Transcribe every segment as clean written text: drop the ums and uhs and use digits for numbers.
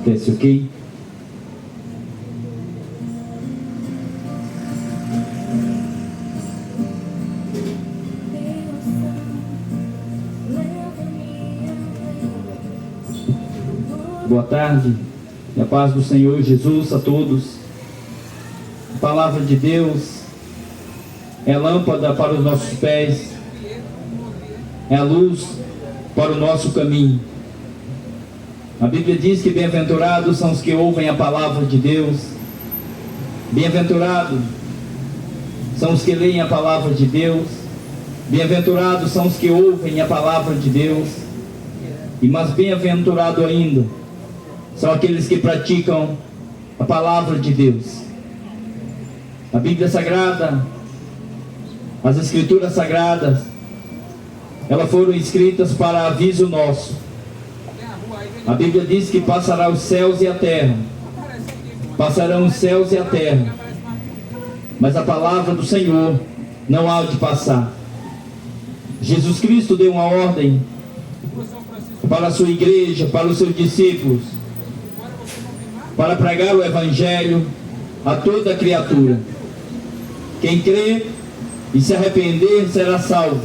Desce, ok? Boa tarde e a paz do Senhor Jesus a todos. A palavra de Deus é lâmpada para os nossos pés, é a luz para o nosso caminho. A Bíblia diz que bem-aventurados são os que ouvem a palavra de Deus. Bem-aventurados são os que leem a palavra de Deus. Bem-aventurados são os que ouvem a palavra de Deus. E mais bem-aventurado ainda são aqueles que praticam a palavra de Deus. A Bíblia Sagrada, as Escrituras Sagradas, elas foram escritas para aviso nosso. A Bíblia diz que passará os céus e a terra. Passarão os céus e a terra, mas a palavra do Senhor não há de passar. Jesus Cristo deu uma ordem para a sua igreja, para os seus discípulos, para pregar o Evangelho a toda criatura. Quem crê e se arrepender será salvo.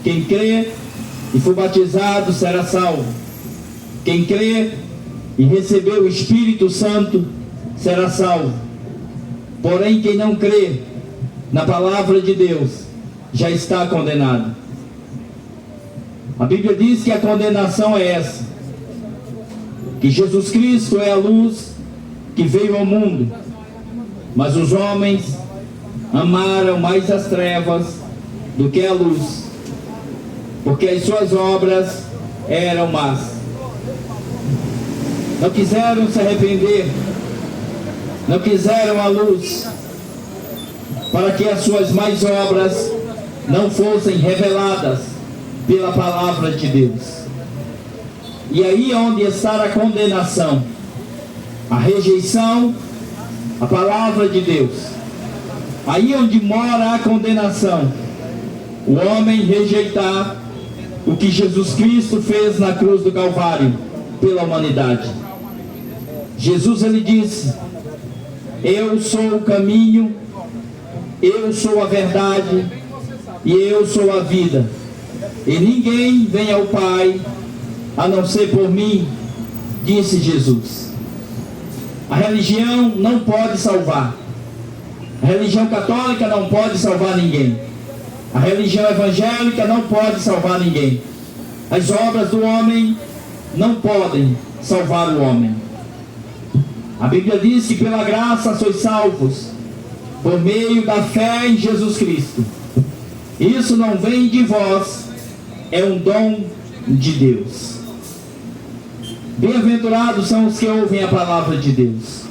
Quem crê e for batizado será salvo. Quem crê e receber o Espírito Santo será salvo. Porém, quem não crê na palavra de Deus já está condenado. A Bíblia diz que a condenação é essa: que Jesus Cristo é a luz que veio ao mundo, mas os homens amaram mais as trevas do que a luz, porque as suas obras eram más. Não quiseram se arrepender, não quiseram a luz, para que as suas más obras não fossem reveladas pela palavra de Deus. E aí é onde está a condenação, a rejeição à palavra de Deus. Aí é onde mora a condenação, o homem rejeitar o que Jesus Cristo fez na cruz do Calvário pela humanidade. Jesus, ele disse: eu sou o caminho, eu sou a verdade e eu sou a vida, e ninguém vem ao Pai a não ser por mim, disse Jesus. A religião não pode salvar. A religião católica não pode salvar ninguém. A religião evangélica não pode salvar ninguém. As obras do homem não podem salvar o homem. A Bíblia diz que pela graça sois salvos, por meio da fé em Jesus Cristo. Isso não vem de vós, é um dom de Deus. Bem-aventurados são os que ouvem a palavra de Deus.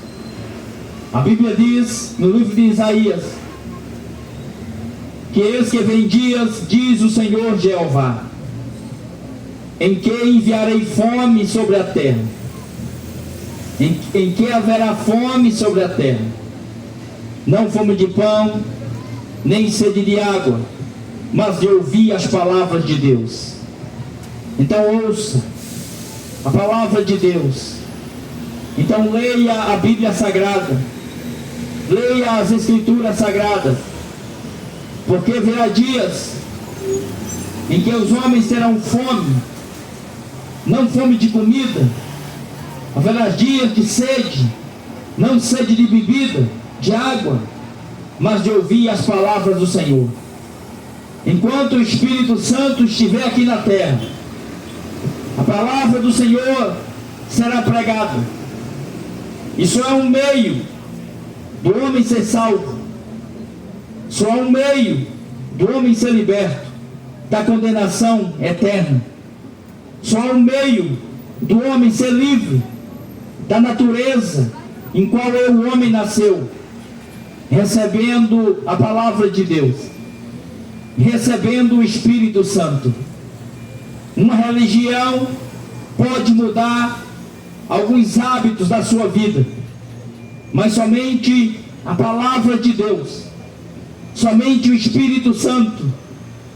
A Bíblia diz, no livro de Isaías, que eis que vem dias, diz o Senhor Jeová, em que enviarei fome sobre a terra, em que haverá fome sobre a terra, não fome de pão, nem sede de água, mas de ouvir as palavras de Deus. Então ouça a palavra de Deus. Então leia a Bíblia Sagrada, leia as Escrituras Sagradas, porque virá dias em que os homens terão fome, não fome de comida, haverá dias de sede, não sede de bebida, de água, mas de ouvir as palavras do Senhor. Enquanto o Espírito Santo estiver aqui na terra, a palavra do Senhor será pregada. Isso é um meio do homem ser salvo. Só há um meio do homem ser liberto da condenação eterna. Só há um meio do homem ser livre da natureza em qual o homem nasceu, recebendo a palavra de Deus, recebendo o Espírito Santo. Uma religião pode mudar alguns hábitos da sua vida, mas somente a palavra de Deus, somente o Espírito Santo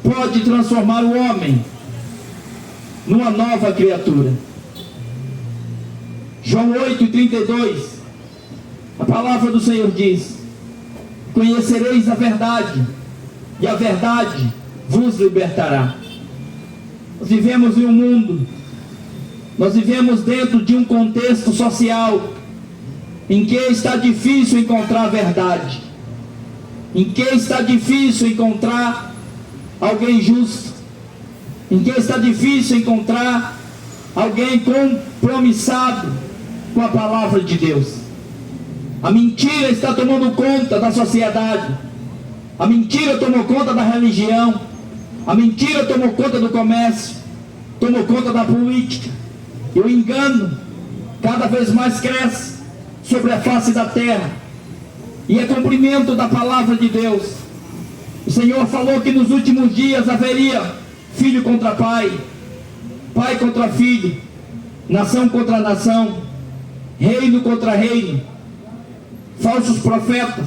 pode transformar o homem numa nova criatura. João 8,32, a palavra do Senhor diz: conhecereis a verdade, e a verdade vos libertará. Nós vivemos em um mundo, nós vivemos dentro de um contexto social em que está difícil encontrar a verdade, em que está difícil encontrar alguém justo, em que está difícil encontrar alguém compromissado com a palavra de Deus. A mentira está tomando conta da sociedade, a mentira tomou conta da religião, a mentira tomou conta do comércio, tomou conta da política, e o engano cada vez mais cresce sobre a face da terra, e é cumprimento da palavra de Deus. O Senhor falou que nos últimos dias haveria filho contra pai, pai contra filho, nação contra nação, reino contra reino, falsos profetas,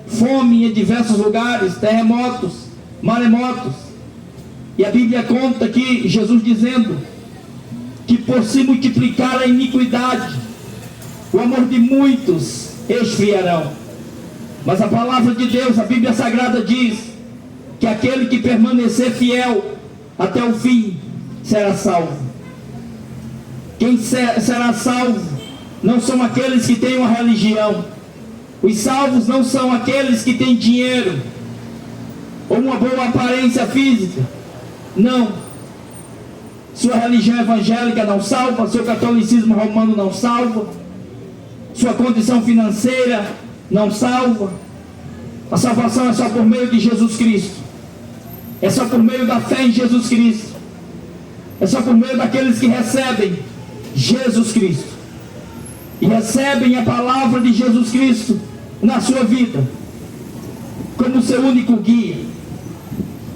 fome em diversos lugares, terremotos, maremotos. E a Bíblia conta que Jesus dizendo que por se multiplicar a iniquidade, o amor de muitos esfriarão. Mas a palavra de Deus, a Bíblia Sagrada diz que aquele que permanecer fiel até o fim será salvo. Quem será salvo não são aqueles que têm uma religião. Os salvos não são aqueles que têm dinheiro ou uma boa aparência física. Não. Sua religião evangélica não salva, seu catolicismo romano não salva, sua condição financeira não salva. A salvação é só por meio de Jesus Cristo, é só por meio da fé em Jesus Cristo, é só por meio daqueles que recebem Jesus Cristo e recebem a palavra de Jesus Cristo na sua vida como seu único guia,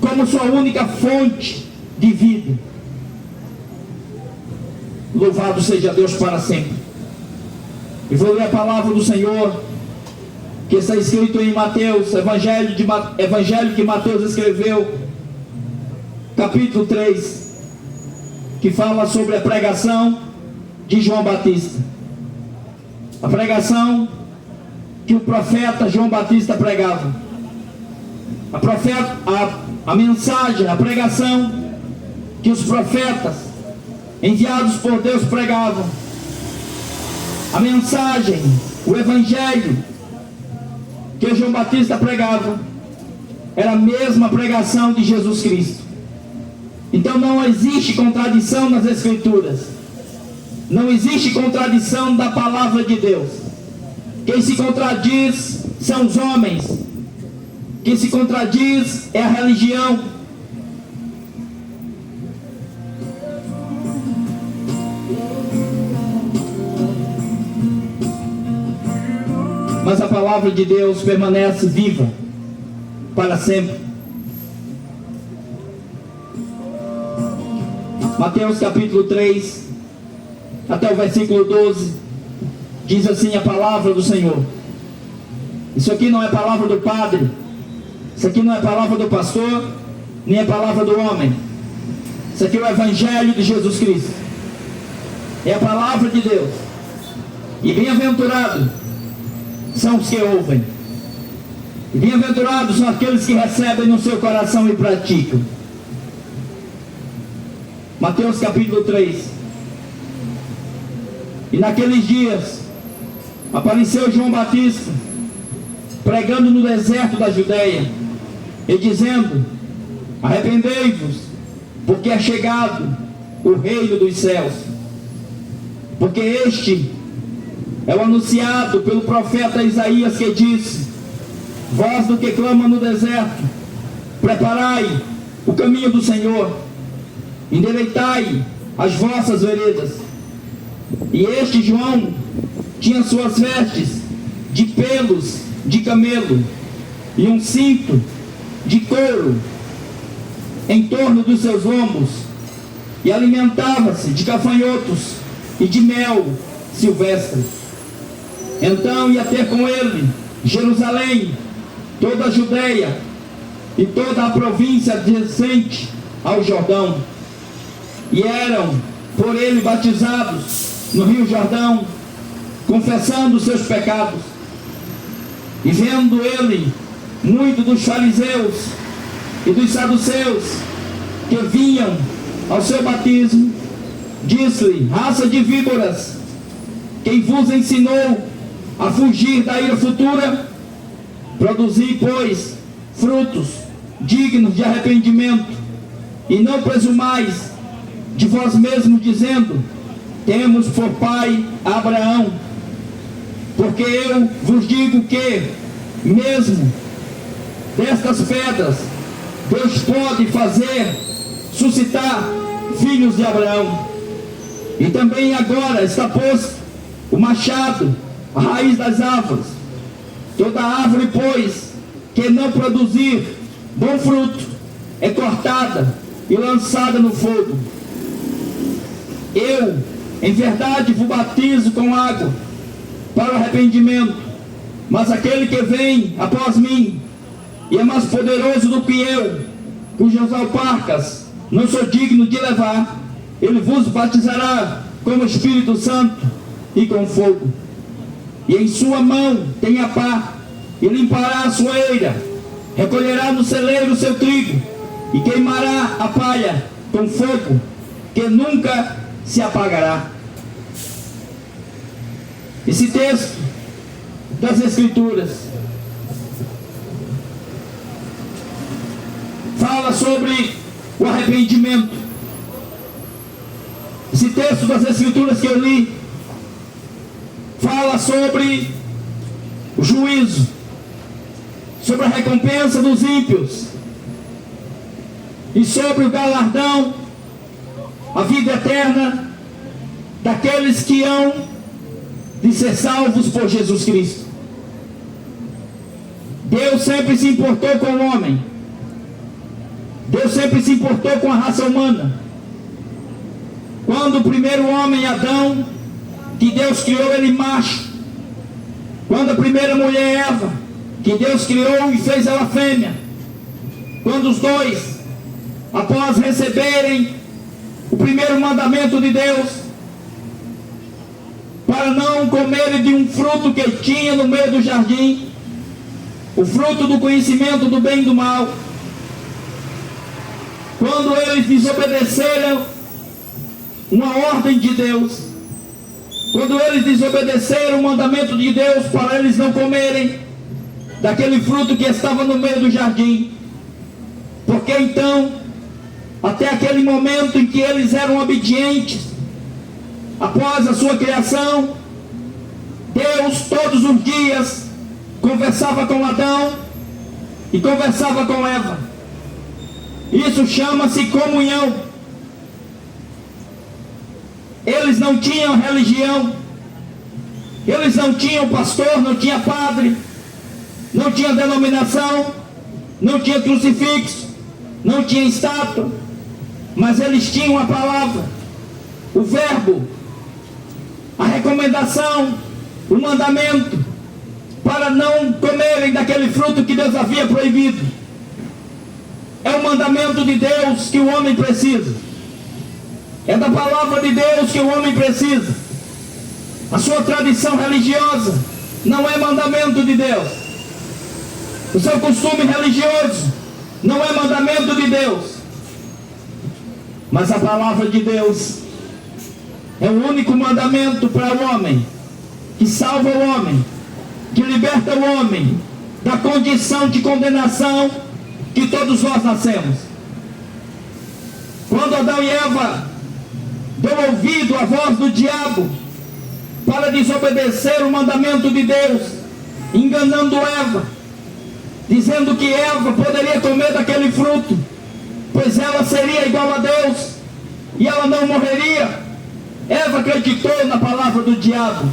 como sua única fonte de vida. Louvado seja Deus para sempre. E vou ler a palavra do Senhor, que está escrito em Mateus, Evangelho que Mateus escreveu, capítulo 3, que fala sobre a pregação de João Batista. A pregação que o profeta João Batista pregava. A mensagem, a pregação que os profetas enviados por Deus pregavam. A mensagem, o evangelho que João Batista pregava era a mesma pregação de Jesus Cristo. Então não existe contradição nas Escrituras, não existe contradição da palavra de Deus. Quem se contradiz são os homens, quem se contradiz é a religião. Mas a palavra de Deus permanece viva para sempre. Mateus capítulo 3, até o versículo 12, diz assim a palavra do Senhor. Isso aqui não é palavra do padre, isso aqui não é palavra do pastor, nem é palavra do homem. Isso aqui é o Evangelho de Jesus Cristo, é a palavra de Deus. E bem-aventurado são os que ouvem, e bem-aventurados são aqueles que recebem no seu coração e praticam. Mateus capítulo 3. E naqueles dias apareceu João Batista pregando no deserto da Judeia e dizendo: arrependei-vos, porque é chegado o reino dos céus. Porque este é o anunciado pelo profeta Isaías, que disse: voz do que clama no deserto, preparai o caminho do Senhor, endireitai as vossas veredas. E este João tinha suas vestes de pelos de camelo e um cinto de couro em torno dos seus lombos, e alimentava-se de gafanhotos e de mel silvestre. Então ia ter com ele Jerusalém, toda a Judeia e toda a província adjacente ao Jordão, e eram por ele batizados no rio Jordão, confessando os seus pecados. E vendo ele muito dos fariseus e dos saduceus que vinham ao seu batismo, disse-lhe: raça de víboras, quem vos ensinou a fugir da ira futura? Produzi, pois, frutos dignos de arrependimento, e não presumais de vós mesmos, dizendo: temos por pai Abraão. Porque eu vos digo que, mesmo destas pedras, Deus pode fazer suscitar filhos de Abraão. E também agora está posto o machado à raiz das árvores. Toda árvore, pois, que não produzir bom fruto, é cortada e lançada no fogo. Eu, em verdade, vos batizo com água para o arrependimento, mas aquele que vem após mim, e é mais poderoso do que eu, cujas alparcas não sou digno de levar, ele vos batizará com o Espírito Santo e com fogo. E em sua mão tem a pá, e limpará a sua eira, recolherá no celeiro o seu trigo, e queimará a palha com fogo, que nunca se apagará. Esse texto das Escrituras fala sobre o arrependimento. Esse texto das Escrituras que eu li fala sobre o juízo, sobre a recompensa dos ímpios e sobre o galardão, a vida eterna daqueles que hão de ser salvos por Jesus Cristo. Deus sempre se importou com o homem. Deus sempre se importou com a raça humana. Quando o primeiro homem, Adão, que Deus criou ele macho. Quando a primeira mulher, Eva, que Deus criou e fez ela fêmea. Quando os dois, após receberem o primeiro mandamento de Deus, para não comerem de um fruto que tinha no meio do jardim, o fruto do conhecimento do bem e do mal. Quando eles desobedeceram uma ordem de Deus, quando eles desobedeceram o mandamento de Deus para eles não comerem daquele fruto que estava no meio do jardim, porque então, até aquele momento em que eles eram obedientes, após a sua criação, Deus todos os dias conversava com Adão e conversava com Eva. Isso chama-se comunhão. Eles não tinham religião, eles não tinham pastor, não tinha padre, não tinha denominação, não tinha crucifixo, não tinha estátua, mas eles tinham a palavra, o verbo, a recomendação, o mandamento, para não comerem daquele fruto que Deus havia proibido. É o mandamento de Deus que o homem precisa. É da palavra de Deus que o homem precisa. A sua tradição religiosa não é mandamento de Deus. O seu costume religioso não é mandamento de Deus. Mas a palavra de Deus é o único mandamento para o homem, que salva o homem, que liberta o homem da condição de condenação que todos nós nascemos. Quando Adão e Eva deu ouvido à voz do diabo para desobedecer o mandamento de Deus, enganando Eva, dizendo que Eva poderia comer daquele fruto, pois ela seria igual a Deus, e ela não morreria. Eva acreditou na palavra do diabo,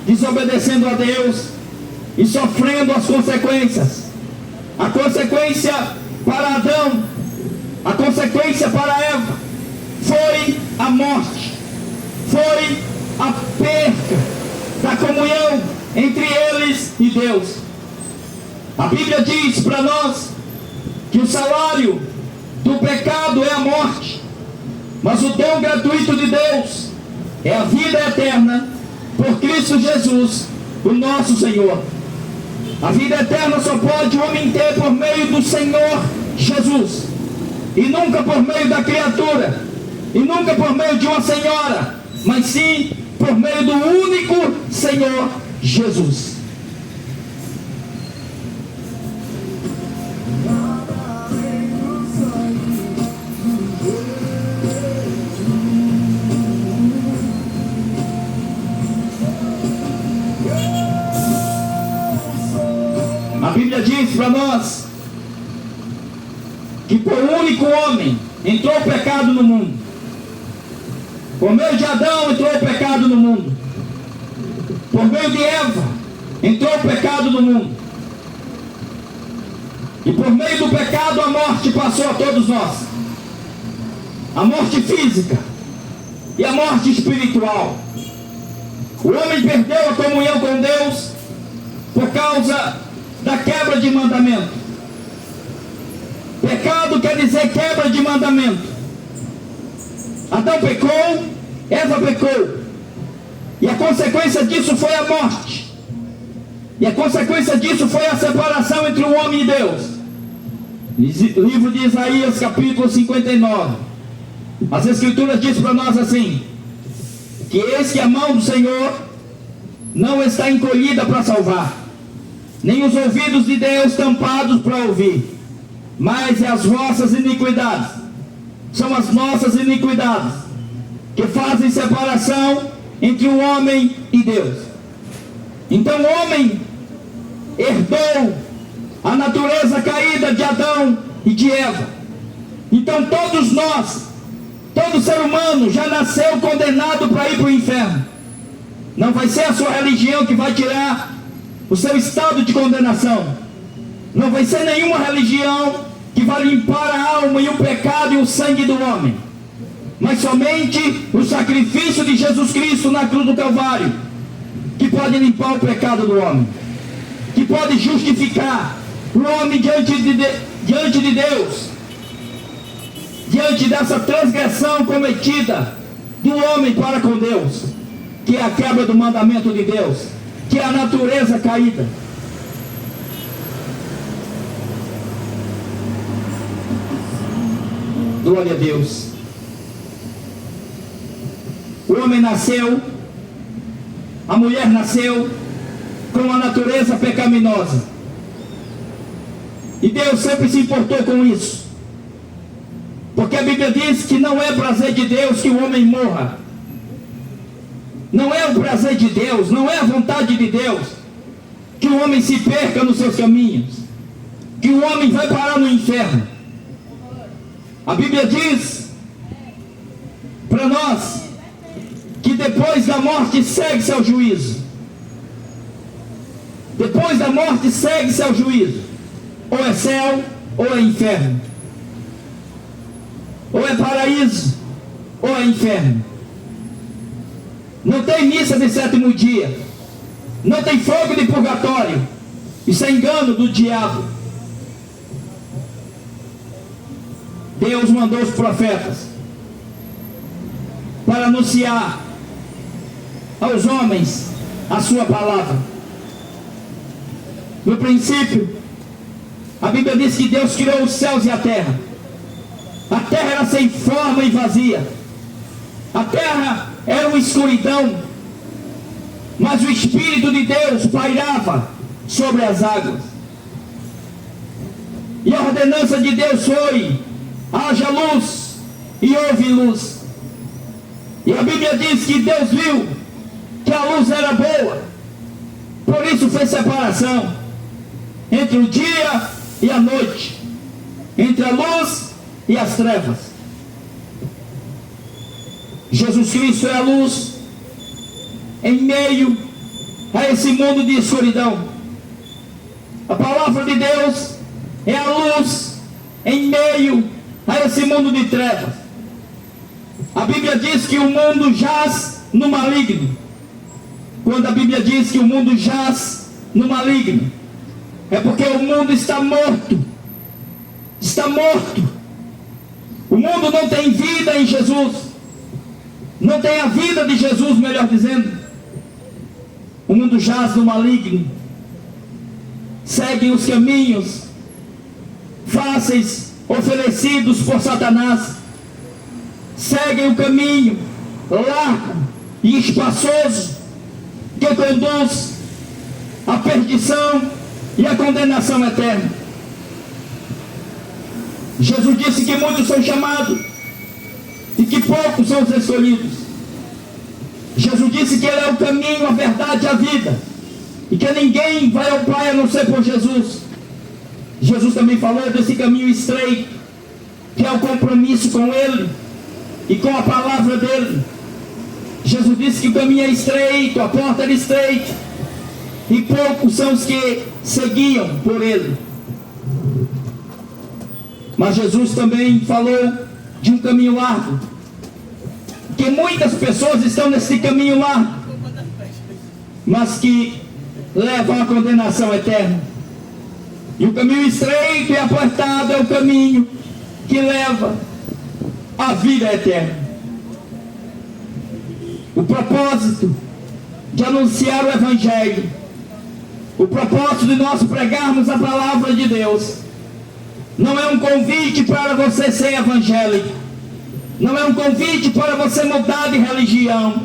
desobedecendo a Deus e sofrendo as consequências. A consequência para Adão, a consequência para Eva, foi a morte, foi a perca da comunhão entre eles e Deus. A Bíblia diz para nós que o salário do pecado é a morte, mas o dom gratuito de Deus é a vida eterna por Cristo Jesus, o nosso Senhor. A vida eterna só pode o homem ter por meio do Senhor Jesus, e nunca por meio da criatura, e nunca por meio de uma senhora, mas sim por meio do único Senhor Jesus. A Bíblia diz para nós que por um único homem entrou o pecado no mundo. Por meio de Adão entrou o pecado no mundo. Por meio de Eva entrou o pecado no mundo. E por meio do pecado a morte passou a todos nós. A morte física e a morte espiritual. O homem perdeu a comunhão com Deus por causa da quebra de mandamento. Pecado quer dizer quebra de mandamento. Adão pecou, Eva pecou, e a consequência disso foi a morte, e a consequência disso foi a separação entre o homem e Deus. Livro de Isaías, capítulo 59. As Escrituras dizem para nós assim: que eis que a mão do Senhor não está encolhida para salvar, nem os ouvidos de Deus tampados para ouvir, mas é as vossas iniquidades, são as nossas iniquidades, que fazem separação entre o homem e Deus. Então o homem herdou a natureza caída de Adão e de Eva. Então todos nós, todo ser humano já nasceu condenado para ir para o inferno. Não vai ser a sua religião que vai tirar o seu estado de condenação. Não vai ser nenhuma religião que vai limpar a alma e o pecado e o sangue do homem, mas somente o sacrifício de Jesus Cristo na cruz do Calvário, que pode limpar o pecado do homem, que pode justificar o homem diante de Deus, diante dessa transgressão cometida do homem para com Deus, que é a quebra do mandamento de Deus, que é a natureza caída. Glória a Deus. O homem nasceu, a mulher nasceu com a natureza pecaminosa, e Deus sempre se importou com isso, porque a Bíblia diz que não é prazer de Deus que o homem morra. Não é o prazer de Deus, não é a vontade de Deus que o homem se perca nos seus caminhos, que o homem vai parar no inferno. A Bíblia diz para nós que depois da morte segue-se ao juízo. Depois da morte segue-se ao juízo. Ou é céu, ou é inferno. Ou é paraíso, ou é inferno. Não tem missa de sétimo dia. Não tem fogo de purgatório. Isso é engano do diabo. Deus mandou os profetas para anunciar aos homens a sua palavra. No princípio, a Bíblia diz que Deus criou os céus e a terra. A terra era sem forma e vazia. A terra era uma escuridão, mas o Espírito de Deus pairava sobre as águas. E a ordenança de Deus foi: haja luz, e houve luz. E a Bíblia diz que Deus viu que a luz era boa, por isso fez separação entre o dia e a noite, entre a luz e as trevas. Jesus Cristo é a luz em meio a esse mundo de escuridão. A palavra de Deus é a luz em meio a esse mundo de trevas. A Bíblia diz que o mundo jaz no maligno. Quando a Bíblia diz que o mundo jaz no maligno, é porque o mundo está morto. Está morto. O mundo não tem vida em Jesus. Não tem a vida de Jesus, melhor dizendo. O mundo jaz no maligno. Seguem os caminhos fáceis oferecidos por Satanás. Seguem o caminho largo e espaçoso que conduz à perdição e à condenação eterna. Jesus disse que muitos são chamados e que poucos são os escolhidos. Jesus disse que Ele é o caminho, a verdade e a vida, e que ninguém vai ao Pai a não ser por Jesus. Jesus também falou desse caminho estreito, que é o compromisso com Ele e com a palavra dEle. Jesus disse que o caminho é estreito, a porta era estreita, e poucos são os que seguiam por Ele. Mas Jesus também falou de um caminho largo, que muitas pessoas estão nesse caminho largo, mas que levam à condenação eterna. E o caminho estreito e apertado é o caminho que leva à vida eterna. O propósito de anunciar o Evangelho, o propósito de nós pregarmos a palavra de Deus, não é um convite para você ser evangélico, não é um convite para você mudar de religião,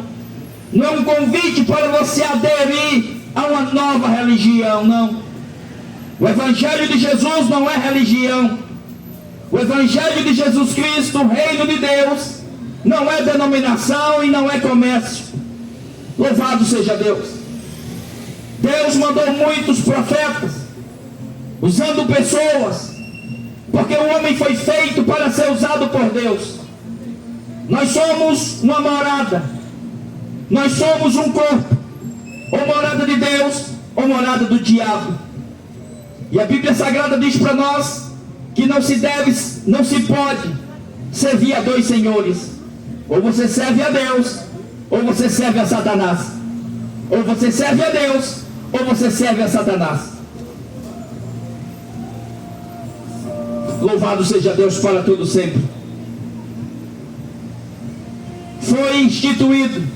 não é um convite para você aderir a uma nova religião, não. O Evangelho de Jesus não é religião. O Evangelho de Jesus Cristo, o reino de Deus, não é denominação e não é comércio. Louvado seja Deus. Deus mandou muitos profetas, usando pessoas, porque o homem foi feito para ser usado por Deus. Nós somos uma morada, nós somos um corpo, ou morada de Deus, ou morada do diabo. E a Bíblia Sagrada diz para nós que não se pode servir a dois senhores. Ou você serve a Deus, ou você serve a Satanás. Ou você serve a Deus, ou você serve a Satanás. Louvado seja Deus para todo sempre. Foi instituído,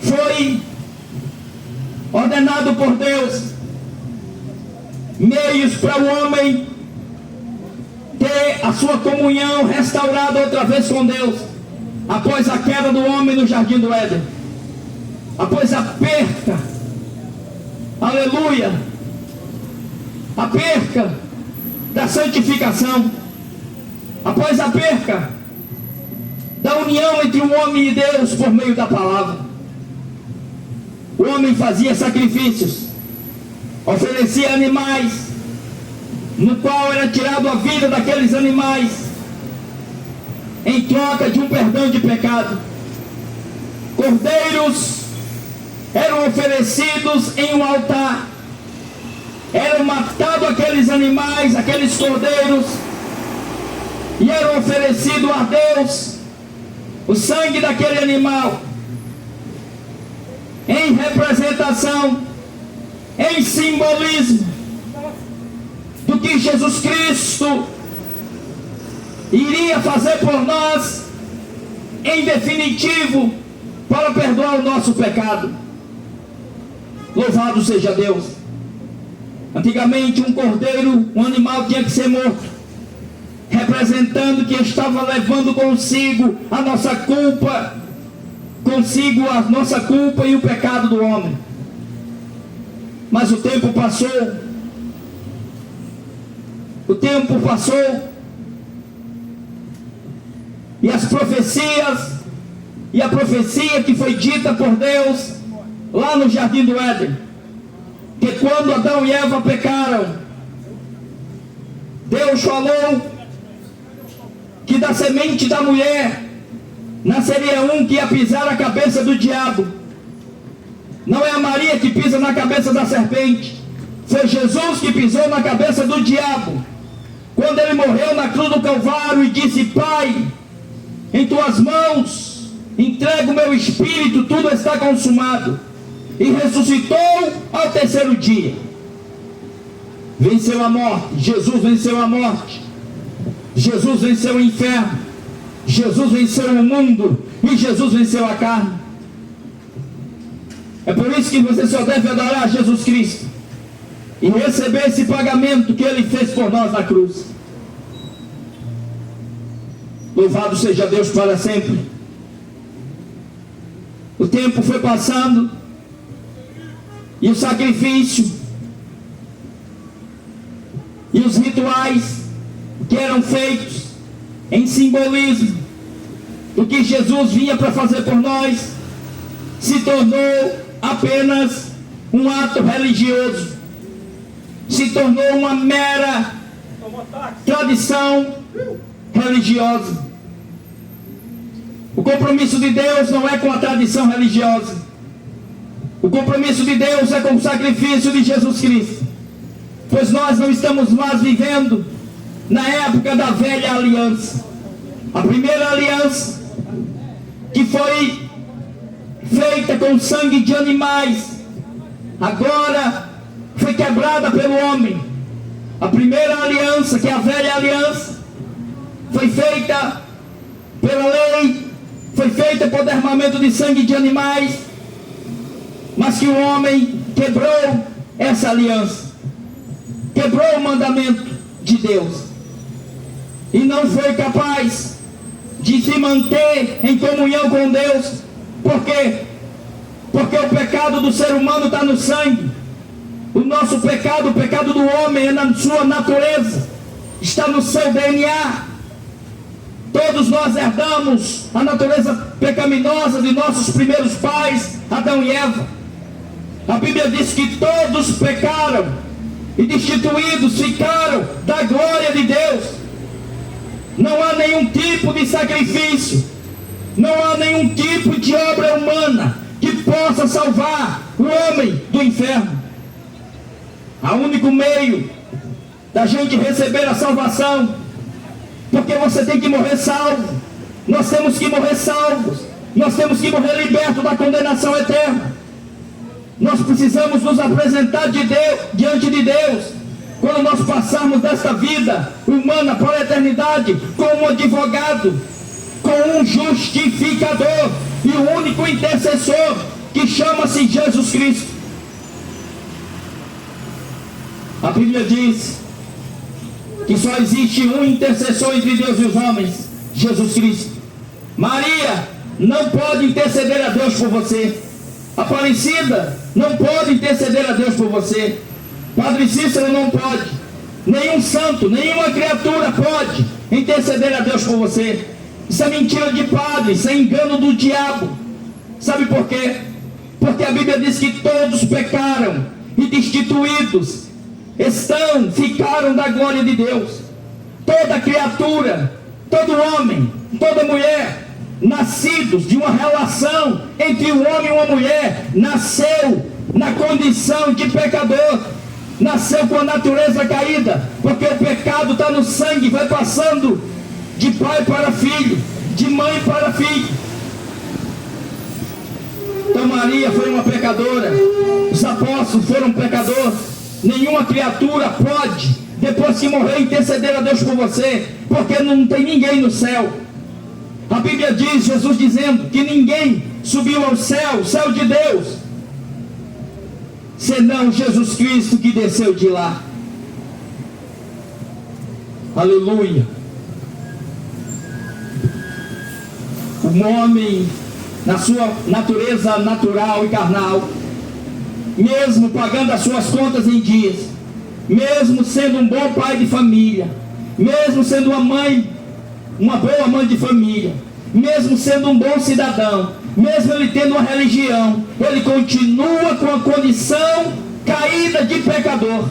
foi ordenado por Deus meios para o homem ter a sua comunhão restaurada outra vez com Deus, após a queda do homem no jardim do Éden, após a perca, aleluia, a perca da santificação, após a perca da união entre o homem e Deus por meio da palavra. O homem fazia sacrifícios, oferecia animais, no qual era tirado a vida daqueles animais, em troca de um perdão de pecado. Cordeiros eram oferecidos em um altar, eram matados aqueles animais, aqueles cordeiros, e eram oferecido a Deus o sangue daquele animal, em representação, em simbolismo do que Jesus Cristo iria fazer por nós, em definitivo, para perdoar o nosso pecado. Louvado seja Deus. Antigamente um cordeiro, um animal, tinha que ser morto, representando que estava levando consigo a nossa culpa, e o pecado do homem. Mas o tempo passou, e as profecias, e a profecia que foi dita por Deus lá no jardim do Éden, que quando Adão e Eva pecaram, Deus falou que da semente da mulher nasceria um que ia pisar a cabeça do diabo. Não é a Maria que pisa na cabeça da serpente, foi Jesus que pisou na cabeça do diabo, quando ele morreu na cruz do Calvário e disse: Pai, em tuas mãos entrego o meu espírito, tudo está consumado. E ressuscitou ao terceiro dia. Venceu a morte. Jesus venceu a morte. Jesus venceu o inferno. Jesus venceu o mundo. E Jesus venceu a carne. É por isso que você só deve adorar Jesus Cristo e receber esse pagamento que Ele fez por nós na cruz. Louvado seja Deus para sempre. O tempo foi passando e o sacrifício e os rituais que eram feitos em simbolismo do que Jesus vinha para fazer por nós se tornou apenas um ato religioso, se tornou uma mera tradição religiosa. O compromisso de Deus não é com a tradição religiosa. O compromisso de Deus é com o sacrifício de Jesus Cristo. Pois nós não estamos mais vivendo na época da velha aliança. A primeira aliança, que foi feita com sangue de animais, agora foi quebrada pelo homem. A primeira aliança, que é a velha aliança, foi feita pela lei, foi feita por derramamento de sangue de animais, mas que o homem quebrou essa aliança, quebrou o mandamento de Deus, e não foi capaz de se manter em comunhão com Deus. Por quê? Porque o pecado do ser humano está no sangue. O nosso pecado, o pecado do homem é na sua natureza, está no seu DNA. Todos nós herdamos a natureza pecaminosa de nossos primeiros pais, Adão e Eva. A Bíblia diz que todos pecaram e destituídos ficaram da glória de Deus. Não há nenhum tipo de sacrifício, não há nenhum tipo de obra humana que possa salvar o homem do inferno. Há um único meio da gente receber a salvação, porque você tem que morrer salvo. Nós temos que morrer salvos. Nós temos que morrer libertos da condenação eterna. Nós precisamos nos apresentar diante de Deus, quando nós passarmos desta vida humana para a eternidade, com um advogado, com um justificador e o único intercessor, que chama-se Jesus Cristo. A Bíblia diz que só existe um intercessor entre Deus e os homens, Jesus Cristo. Maria não pode interceder a Deus por você. Aparecida não pode interceder a Deus por você. Padre Cícero não pode. Nenhum santo, nenhuma criatura pode interceder a Deus por você. Isso é mentira de padre, isso é engano do diabo. Sabe por quê? Porque a Bíblia diz que todos pecaram e destituídos ficaram da glória de Deus. Toda criatura, todo homem, toda mulher, nascidos de uma relação entre um homem e uma mulher, nasceu na condição de pecador, nasceu com a natureza caída, porque o pecado está no sangue, vai passando de pai para filho, de mãe para filho. Então Maria foi uma pecadora, os apóstolos foram pecadores. Nenhuma criatura pode, depois que morrer, interceder a Deus por você, porque não tem ninguém no céu. A Bíblia diz, Jesus dizendo, que ninguém subiu ao céu, o céu de Deus, senão Jesus Cristo que desceu de lá. Aleluia. O homem, na sua natureza natural e carnal, mesmo pagando as suas contas em dias, mesmo sendo um bom pai de família, mesmo sendo uma boa mãe de família, mesmo sendo um bom cidadão, mesmo ele tendo uma religião, ele continua com a condição caída de pecador.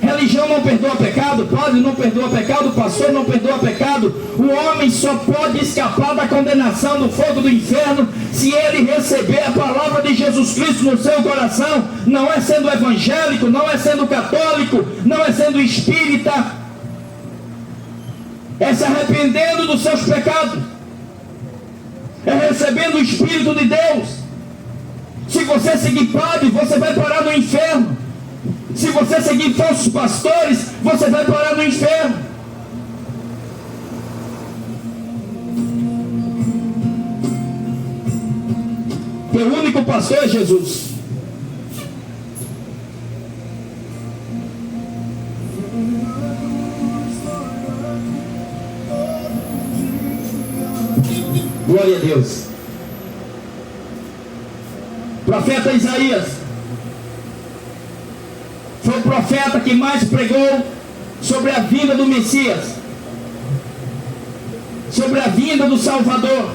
Religião não perdoa pecado, padre não perdoa pecado, pastor não perdoa pecado. O homem só pode escapar da condenação do fogo do inferno se ele receber a palavra de Jesus Cristo no seu coração. Não é sendo evangélico, não é sendo católico, não é sendo espírita. É se arrependendo dos seus pecados, é recebendo o Espírito de Deus. Se você seguir padre, você vai parar no inferno. Se você seguir falsos pastores, você vai parar no inferno. Teu único pastor é Jesus. Glória a Deus. Profeta Isaías foi o profeta que mais pregou sobre a vinda do Messias, sobre a vinda do Salvador,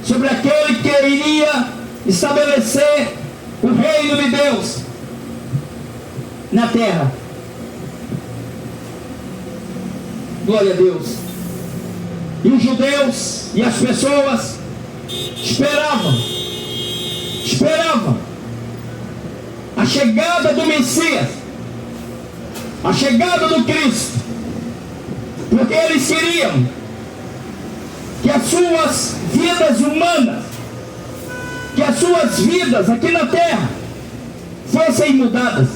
sobre aquele que iria estabelecer o reino de Deus na terra. Glória a Deus. E os judeus e as pessoas esperavam a chegada do Messias, a chegada do Cristo, porque eles queriam que as suas vidas humanas, que as suas vidas aqui na terra fossem mudadas.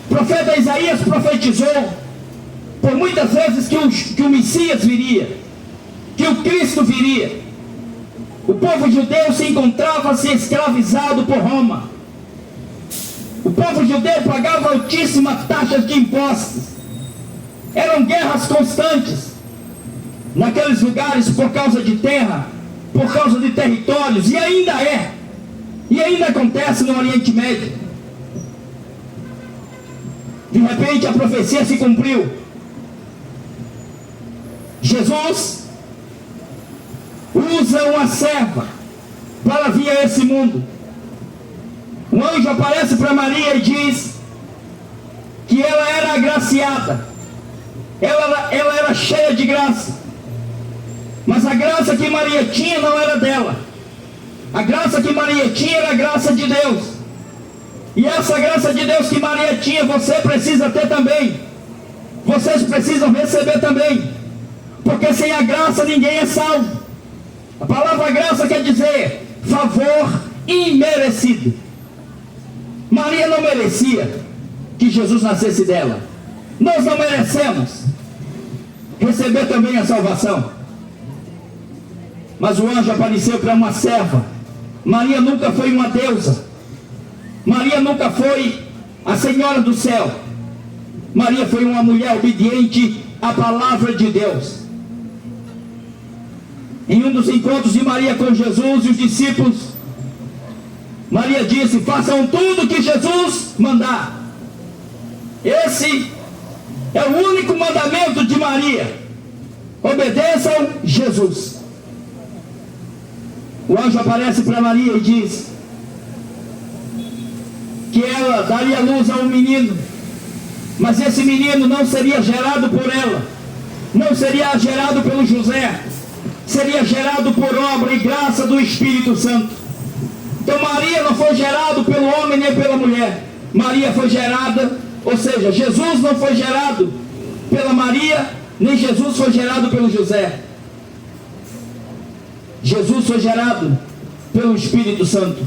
O profeta Isaías profetizou por muitas vezes que o Messias viria, que o Cristo viria. O povo judeu se encontrava-se escravizado por Roma. O povo judeu pagava altíssimas taxas de impostos. Eram guerras constantes naqueles lugares por causa de terra, por causa de territórios, e ainda é. E ainda acontece no Oriente Médio. De repente a profecia se cumpriu. Jesus usa uma serva para vir a esse mundo. Um anjo aparece para Maria e diz que ela era agraciada, ela era cheia de graça, mas a graça que Maria tinha não era dela. A graça que Maria tinha era a graça de Deus. E essa graça de Deus que Maria tinha, você precisa ter também. Vocês precisam receber também, porque sem a graça ninguém é salvo. A palavra graça quer dizer favor imerecido. Maria não merecia que Jesus nascesse dela. Nós não merecemos receber também a salvação. Mas o anjo apareceu para uma serva. Maria nunca foi uma deusa. Maria nunca foi a Senhora do céu. Maria foi uma mulher obediente à palavra de Deus. Em um dos encontros de Maria com Jesus e os discípulos, Maria disse: façam tudo que Jesus mandar. Esse é o único mandamento de Maria: obedeçam Jesus. O anjo aparece para Maria e diz que ela daria luz a um menino, mas esse menino não seria gerado por ela, não seria gerado pelo José, seria gerado por obra e graça do Espírito Santo. Então Maria não foi gerado pelo homem nem pela mulher. Maria foi gerada, ou seja, Jesus não foi gerado pela Maria, nem Jesus foi gerado pelo José. Jesus foi gerado pelo Espírito Santo,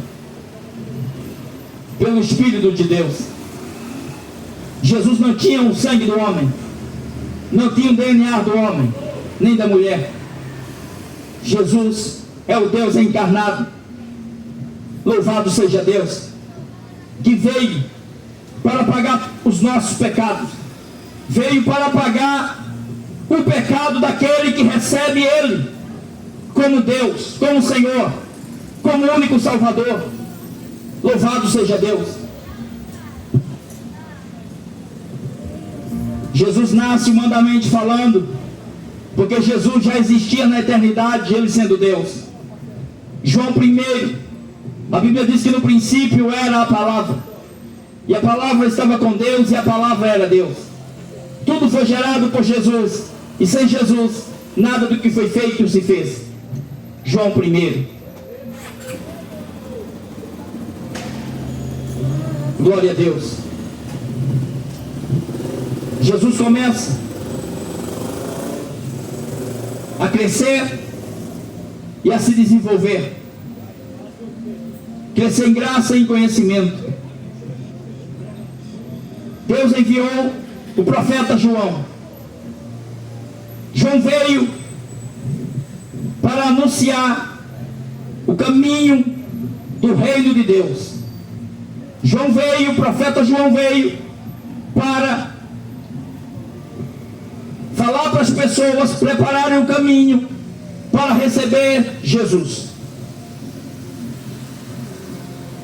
pelo Espírito de Deus. Jesus não tinha o sangue do homem, não tinha o DNA do homem, nem da mulher. Jesus é o Deus encarnado. Louvado seja Deus, que veio para pagar os nossos pecados, veio para pagar o pecado daquele que recebe Ele como Deus, como Senhor, como único Salvador. Louvado seja Deus. Jesus nasce humanamente falando, porque Jesus já existia na eternidade, Ele sendo Deus. João 1, a Bíblia diz que no princípio era a palavra, E a palavra estava com Deus e a palavra era Deus. Tudo foi gerado por Jesus. E sem Jesus, nada do que foi feito se fez. João 1. Glória a Deus. Jesus começa a crescer e a se desenvolver. Crescer em graça e em conhecimento. Deus enviou o profeta João. João veio para anunciar o caminho do reino de Deus. O profeta João veio para falar para as pessoas prepararem o caminho para receber Jesus.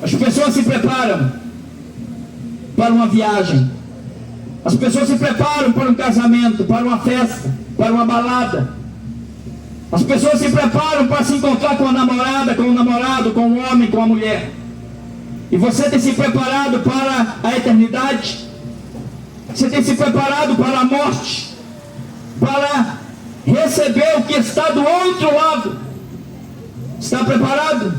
As pessoas se preparam para uma viagem. As pessoas se preparam para um casamento, para uma festa, para uma balada. As pessoas se preparam para se encontrar com a namorada, com o namorado, com o homem, com a mulher. E você tem se preparado para a eternidade? Você tem se preparado para a morte? Para receber o que está do outro lado? Está preparado?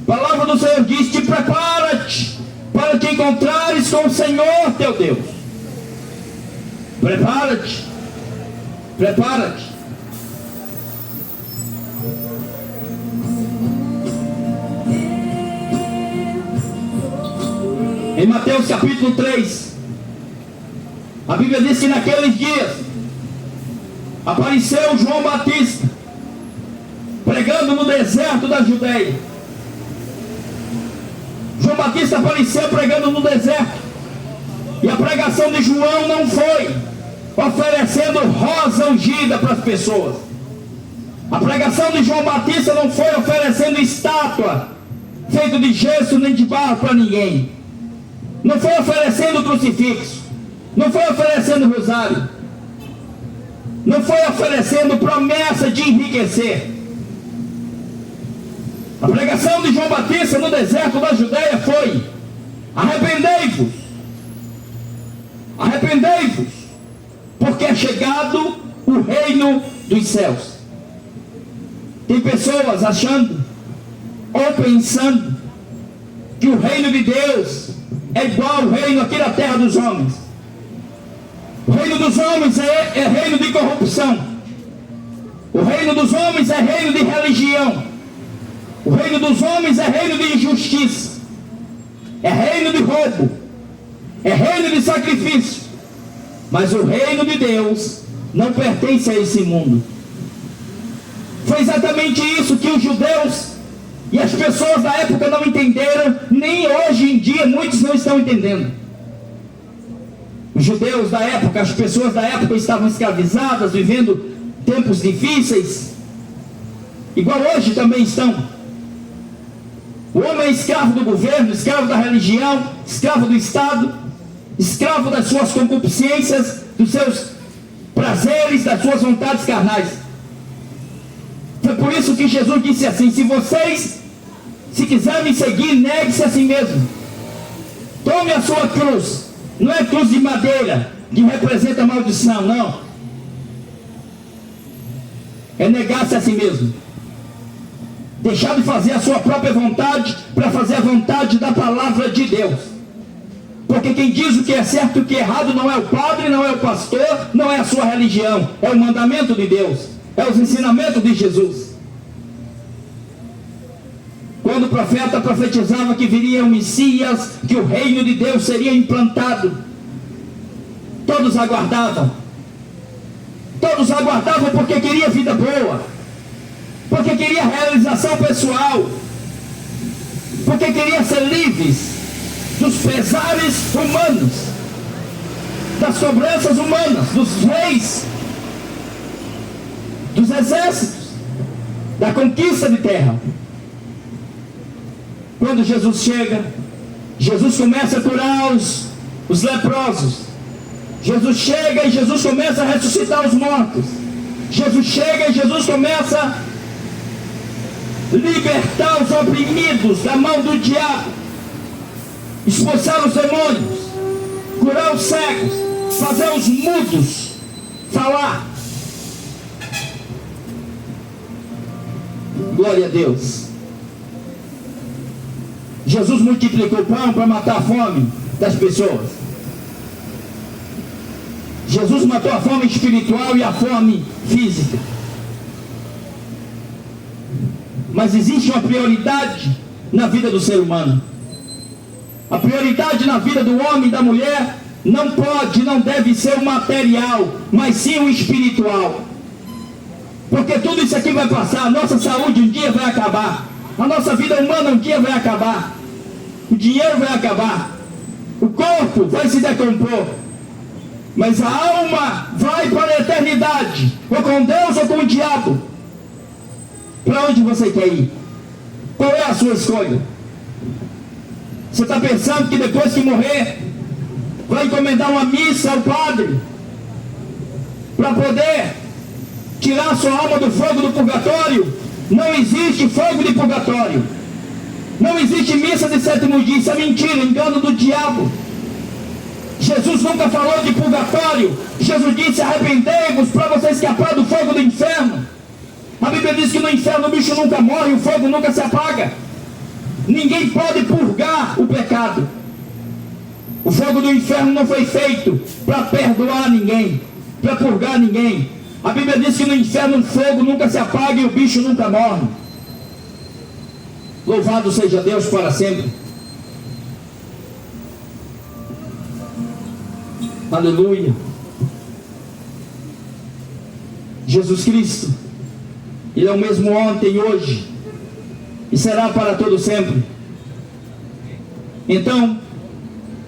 A palavra do Senhor diz: te prepara-te para te encontrares com o Senhor teu Deus. Prepara-te. Prepara-te. Em Mateus capítulo 3, a Bíblia diz que naqueles dias apareceu João Batista pregando no deserto da Judeia. João Batista apareceu pregando no deserto. E a pregação de João não foi oferecendo rosa ungida para as pessoas. A pregação de João Batista não foi oferecendo estátua feita de gesso nem de barro para ninguém. Não foi oferecendo crucifixo. Não foi oferecendo rosário. Não foi oferecendo promessa de enriquecer. A pregação de João Batista no deserto da Judeia foi: arrependei-vos. Arrependei-vos, porque é chegado o reino dos céus. Tem pessoas achando ou pensando que o reino de Deus é igual ao reino aqui da terra dos homens. O reino dos homens é reino de corrupção. O reino dos homens é reino de religião. O reino dos homens é reino de injustiça. É reino de roubo. É reino de sacrifício. Mas o reino de Deus não pertence a esse mundo. Foi exatamente isso que os judeus e as pessoas da época não entenderam. Nem hoje em dia muitos não estão entendendo. Os judeus da época, as pessoas da época estavam escravizadas, vivendo tempos difíceis, igual hoje também estão. O homem é escravo do governo, escravo da religião, escravo do Estado, escravo das suas concupiscências, dos seus prazeres, das suas vontades carnais. Foi por isso que Jesus disse assim: se quiserem me seguir, negue-se a si mesmo. Tome a sua cruz. Não é cruz de madeira, que representa maldição, não. É negar-se a si mesmo. Deixar de fazer a sua própria vontade para fazer a vontade da palavra de Deus. Porque quem diz o que é certo e o que é errado não é o padre, não é o pastor, não é a sua religião. É o mandamento de Deus. É os ensinamentos de Jesus. Quando o profeta profetizava que viria o Messias, que o reino de Deus seria implantado, todos aguardavam. Todos aguardavam porque queria vida boa, porque queria realização pessoal, porque queria ser livres dos pesares humanos, das cobranças humanas, dos reis, dos exércitos, da conquista de terra. Quando Jesus chega, Jesus começa a curar os leprosos. Jesus chega e Jesus começa a ressuscitar os mortos. Jesus chega e Jesus começa a libertar os oprimidos da mão do diabo. expulsar os demônios, curar os cegos, fazer os mudos falar. Glória a Deus. Jesus multiplicou o pão para matar a fome das pessoas. Jesus matou a fome espiritual e a fome física. Mas existe uma prioridade na vida do ser humano. A prioridade na vida do homem e da mulher não pode, não deve ser o material, mas sim o espiritual. Porque tudo isso aqui vai passar. A nossa saúde um dia vai acabar. A nossa vida humana um dia vai acabar. O dinheiro vai acabar. O corpo vai se decompor. Mas a alma vai para a eternidade, ou com Deus ou com o diabo. Para onde você quer ir? Qual é a sua escolha? Você está pensando que depois que morrer vai encomendar uma missa ao padre para poder tirar a sua alma do fogo do purgatório? Não existe fogo de purgatório. Não existe missa de sétimo dia. Isso é mentira, engano do diabo. Jesus nunca falou de purgatório. Jesus disse: arrependei-vos para você escapar do fogo do inferno. A Bíblia diz que no inferno o bicho nunca morre, o fogo nunca se apaga. Ninguém pode purgar o pecado. O fogo do inferno não foi feito para perdoar ninguém, para purgar ninguém. A Bíblia diz que no inferno o fogo nunca se apaga e o bicho nunca morre. Louvado seja Deus para sempre. Aleluia. Jesus Cristo, Ele é o mesmo ontem, hoje e será para todo sempre. Então,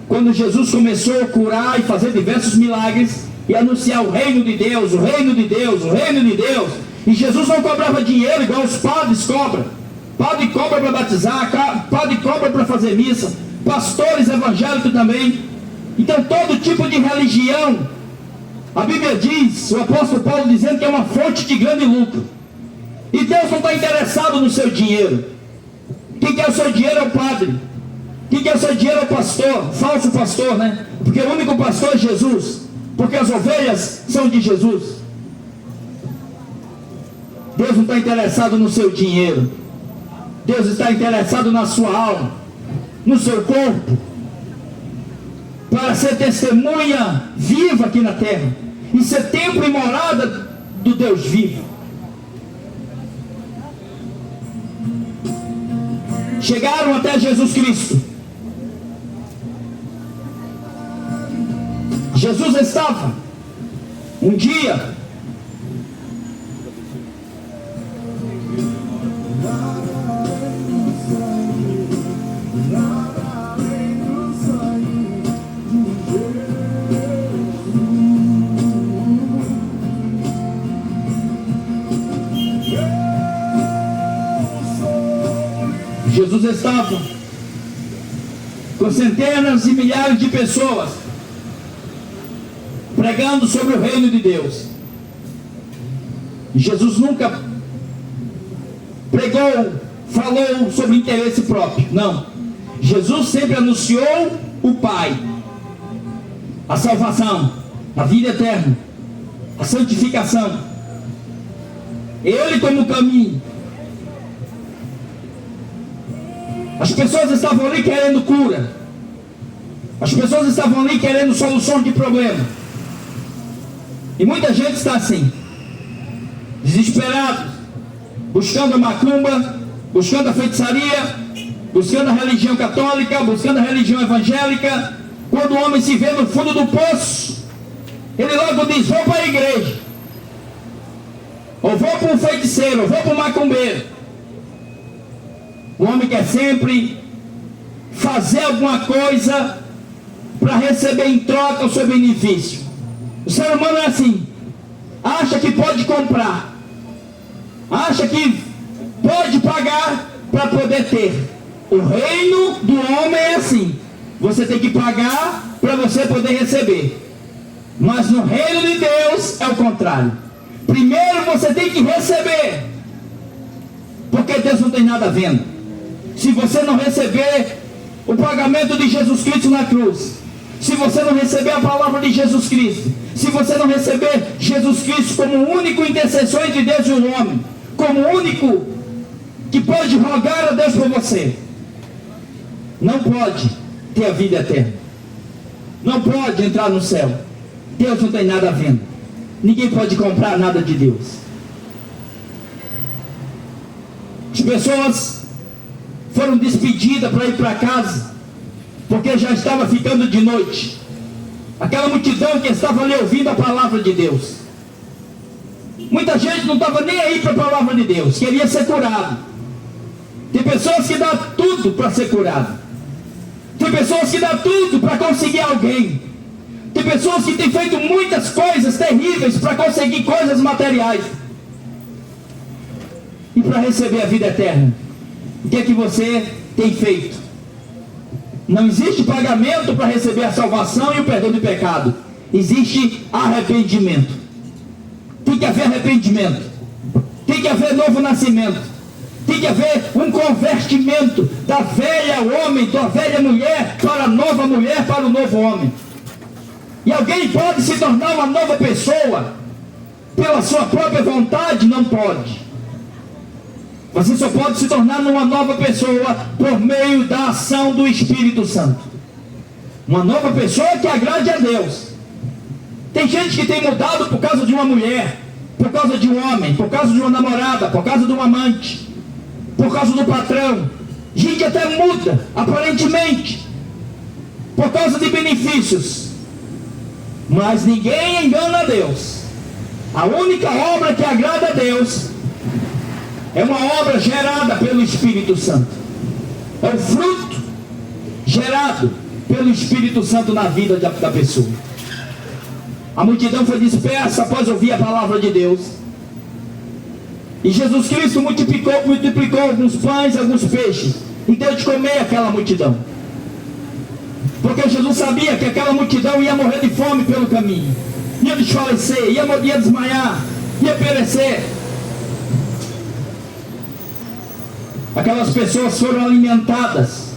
quando Jesus começou a curar e fazer diversos milagres e anunciar o reino de Deus, o reino de Deus, o reino de Deus, e Jesus não cobrava dinheiro igual os padres cobram. Padre cobra para batizar, padre cobra para fazer missa, pastores evangélicos também. Então todo tipo de religião, a Bíblia diz, o apóstolo Paulo dizendo que é uma fonte de grande lucro. E Deus não está interessado no seu dinheiro. Quem quer o seu dinheiro é o padre. Quem quer o seu dinheiro é o pastor, falso pastor, né? Porque o único pastor é Jesus. Porque as ovelhas são de Jesus. Deus não está interessado no seu dinheiro. Deus está interessado na sua alma, no seu corpo, para ser testemunha viva aqui na terra e ser templo e morada do Deus vivo. Chegaram até Jesus Cristo. Jesus estava um dia Jesus estava com centenas e milhares de pessoas pregando sobre o reino de Deus. Jesus nunca pregou, falou sobre interesse próprio, não. Jesus sempre anunciou o Pai, a salvação, a vida eterna, a santificação, Ele como caminho. As pessoas estavam ali querendo cura. As pessoas estavam ali querendo solução de problema. E muita gente está assim, desesperado, buscando a macumba, buscando a feitiçaria, buscando a religião católica, buscando a religião evangélica. Quando o homem se vê no fundo do poço, ele logo diz: vou para a igreja, ou vou para um feiticeiro, ou vou para um macumbeiro. O homem quer sempre fazer alguma coisa para receber em troca o seu benefício. O ser humano é assim, acha que pode comprar, acha que pode pagar para poder ter. O reino do homem é assim, você tem que pagar para você poder receber. Mas no reino de Deus é o contrário. Primeiro você tem que receber, porque Deus não tem nada vendo. Se você não receber o pagamento de Jesus Cristo na cruz, se você não receber a palavra de Jesus Cristo, se você não receber Jesus Cristo como o único intercessor entre Deus e o homem, como o único que pode rogar a Deus por você, não pode ter a vida eterna, não pode entrar no céu. Deus não tem nada a venda, ninguém pode comprar nada de Deus. As pessoas foram despedidas para ir para casa, porque já estava ficando de noite. Aquela multidão que estava ali ouvindo a palavra de Deus. Muita gente não estava nem aí para a palavra de Deus, queria ser curado. Tem pessoas que dão tudo para ser curado. Tem pessoas que dão tudo para conseguir alguém. Tem pessoas que têm feito muitas coisas terríveis para conseguir coisas materiais. E para receber a vida eterna, o que é que você tem feito? Não existe pagamento para receber a salvação e o perdão de pecado. Existe arrependimento. Tem que haver arrependimento. Tem que haver novo nascimento. Tem que haver um convertimento da velha homem, da velha mulher, para a nova mulher, para o novo homem. E alguém pode se tornar uma nova pessoa pela sua própria vontade? Não pode. Você só pode se tornar uma nova pessoa por meio da ação do Espírito Santo. Uma nova pessoa que agrade a Deus. Tem gente que tem mudado por causa de uma mulher, por causa de um homem, por causa de uma namorada, por causa de um amante, por causa do patrão. Gente até muda, aparentemente, por causa de benefícios. Mas ninguém engana a Deus. A única obra que agrada a Deus é uma obra gerada pelo Espírito Santo. É o fruto gerado pelo Espírito Santo na vida da pessoa. A multidão foi dispersa após ouvir a palavra de Deus. E Jesus Cristo multiplicou alguns pães, alguns peixes, e deu de comer aquela multidão. Porque Jesus sabia que aquela multidão ia morrer de fome pelo caminho, ia desfalecer, ia desmaiar, ia perecer. Aquelas pessoas foram alimentadas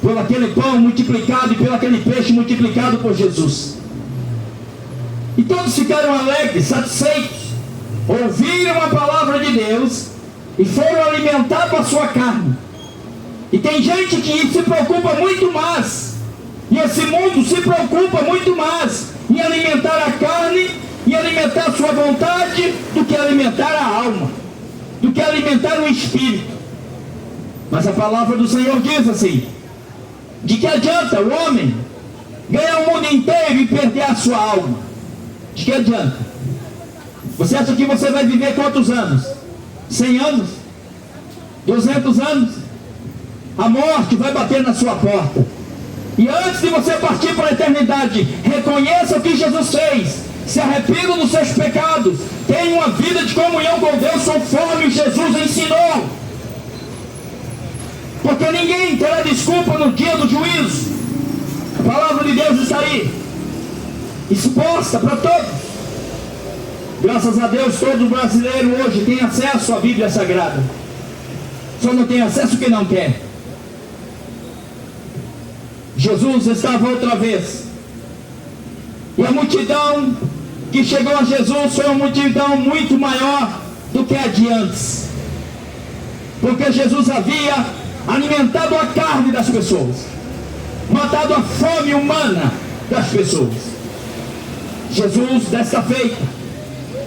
por aquele pão multiplicado e pelo aquele peixe multiplicado por Jesus. E todos ficaram alegres, satisfeitos, ouviram a palavra de Deus e foram alimentados com a sua carne. E tem gente que se preocupa muito mais, e esse mundo se preocupa muito mais em alimentar a carne e alimentar a sua vontade do que alimentar a alma, do que alimentar o espírito. Mas a palavra do Senhor diz assim: de que adianta o homem ganhar o mundo inteiro e perder a sua alma? De que adianta? Você acha que você vai viver quantos anos? 100 anos? 200 anos? A morte vai bater na sua porta. E antes de você partir para a eternidade, reconheça o que Jesus fez, se arrependa dos seus pecados, tenha uma vida de comunhão com Deus conforme Jesus ensinou. Porque ninguém terá desculpa no dia do juízo. A palavra de Deus está aí, exposta para todos. Graças a Deus, todo brasileiro hoje tem acesso à Bíblia Sagrada. Só não tem acesso quem não quer. Jesus estava outra vez, e a multidão que chegou a Jesus foi uma multidão muito maior do que a de antes, porque Jesus havia alimentado a carne das pessoas, matado a fome humana das pessoas. Jesus, desta feita,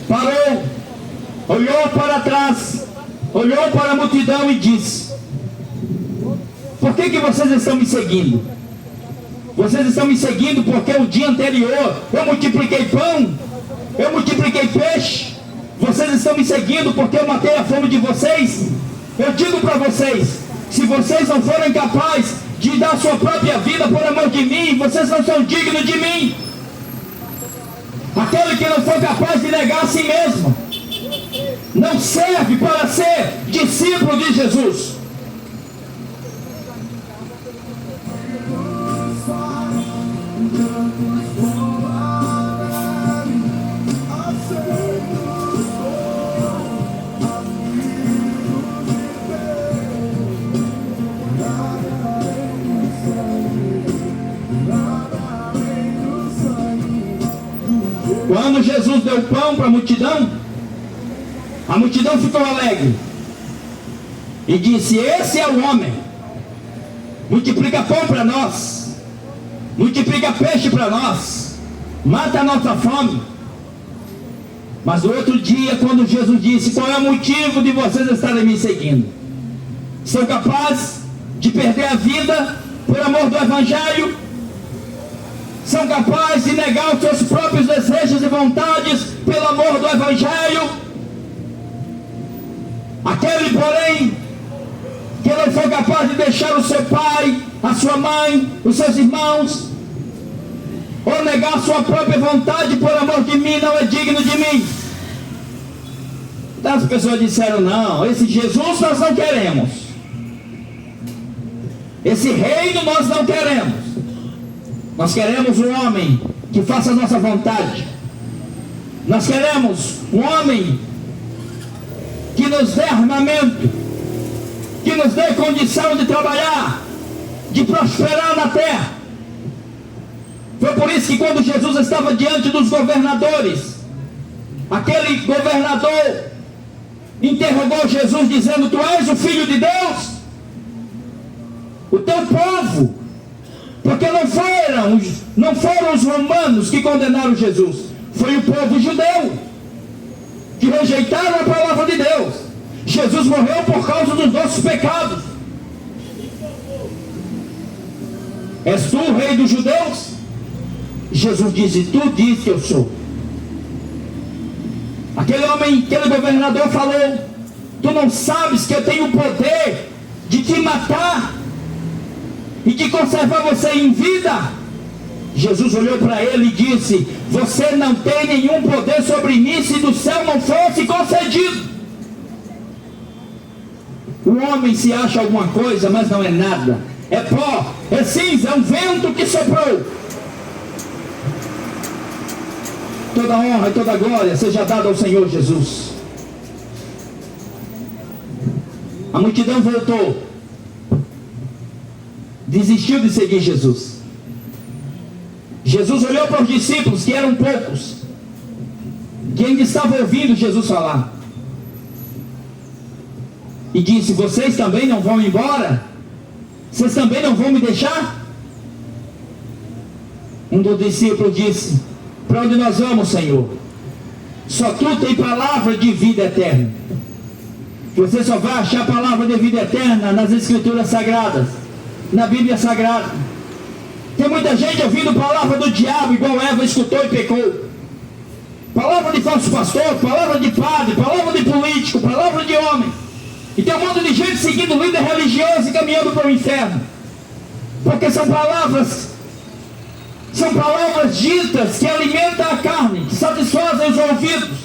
parou, olhou para trás, olhou para a multidão e disse: por que vocês estão me seguindo? Vocês estão me seguindo porque o dia anterior eu multipliquei pão, eu multipliquei peixe. Vocês estão me seguindo porque eu matei a fome de vocês. Eu digo para vocês, se vocês não forem capazes de dar sua própria vida por amor de mim, vocês não são dignos de mim. Aquele que não for capaz de negar a si mesmo não serve para ser discípulo de Jesus. deu pão para a multidão ficou alegre e disse: esse é o homem, multiplica pão para nós, multiplica peixe para nós, mata a nossa fome. Mas no outro dia, quando Jesus disse: qual é o motivo de vocês estarem me seguindo? São capazes de perder a vida por amor do Evangelho? São capazes de negar os seus próprios desejos e vontades pelo amor do Evangelho? Aquele, porém, que não foi capaz de deixar o seu pai, a sua mãe, os seus irmãos, ou negar a sua própria vontade por amor de mim, não é digno de mim. Então as pessoas disseram: não, esse Jesus nós não queremos, esse reino nós não queremos. Nós queremos um homem que faça a nossa vontade. Nós queremos um homem que nos dê armamento, que nos dê condição de trabalhar, de prosperar na terra. Foi por isso que quando Jesus estava diante dos governadores, aquele governador interrogou Jesus dizendo: tu és o Filho de Deus? O teu povo, porque não foram os romanos que condenaram Jesus, foi o povo judeu, que rejeitaram a palavra de Deus. Jesus morreu por causa dos nossos pecados. És tu o rei dos judeus? Jesus disse: tu diz que eu sou. Aquele homem, aquele governador falou: tu não sabes que eu tenho o poder de te matar e de conservar você em vida? Jesus olhou para ele e disse: você não tem nenhum poder sobre mim se do céu não fosse concedido. O homem se acha alguma coisa, mas não é nada. É pó, é cinza, é um vento que soprou. Toda honra e toda glória seja dada ao Senhor Jesus. A multidão voltou, desistiu de seguir Jesus. Jesus olhou para os discípulos, que eram poucos, que ainda estavam ouvindo Jesus falar, e disse: vocês também não vão embora? Vocês também não vão me deixar? Um dos discípulos disse: para onde nós vamos, Senhor? Só tu tem palavra de vida eterna. Você só vai achar palavra de vida eterna nas Escrituras Sagradas, na Bíblia Sagrada. Tem muita gente ouvindo palavra do diabo, igual Eva escutou e pecou. Palavra de falso pastor, palavra de padre, palavra de político, palavra de homem. E tem um monte de gente seguindo líder religioso e caminhando para o inferno. Porque são palavras ditas que alimentam a carne, que satisfazem os ouvidos.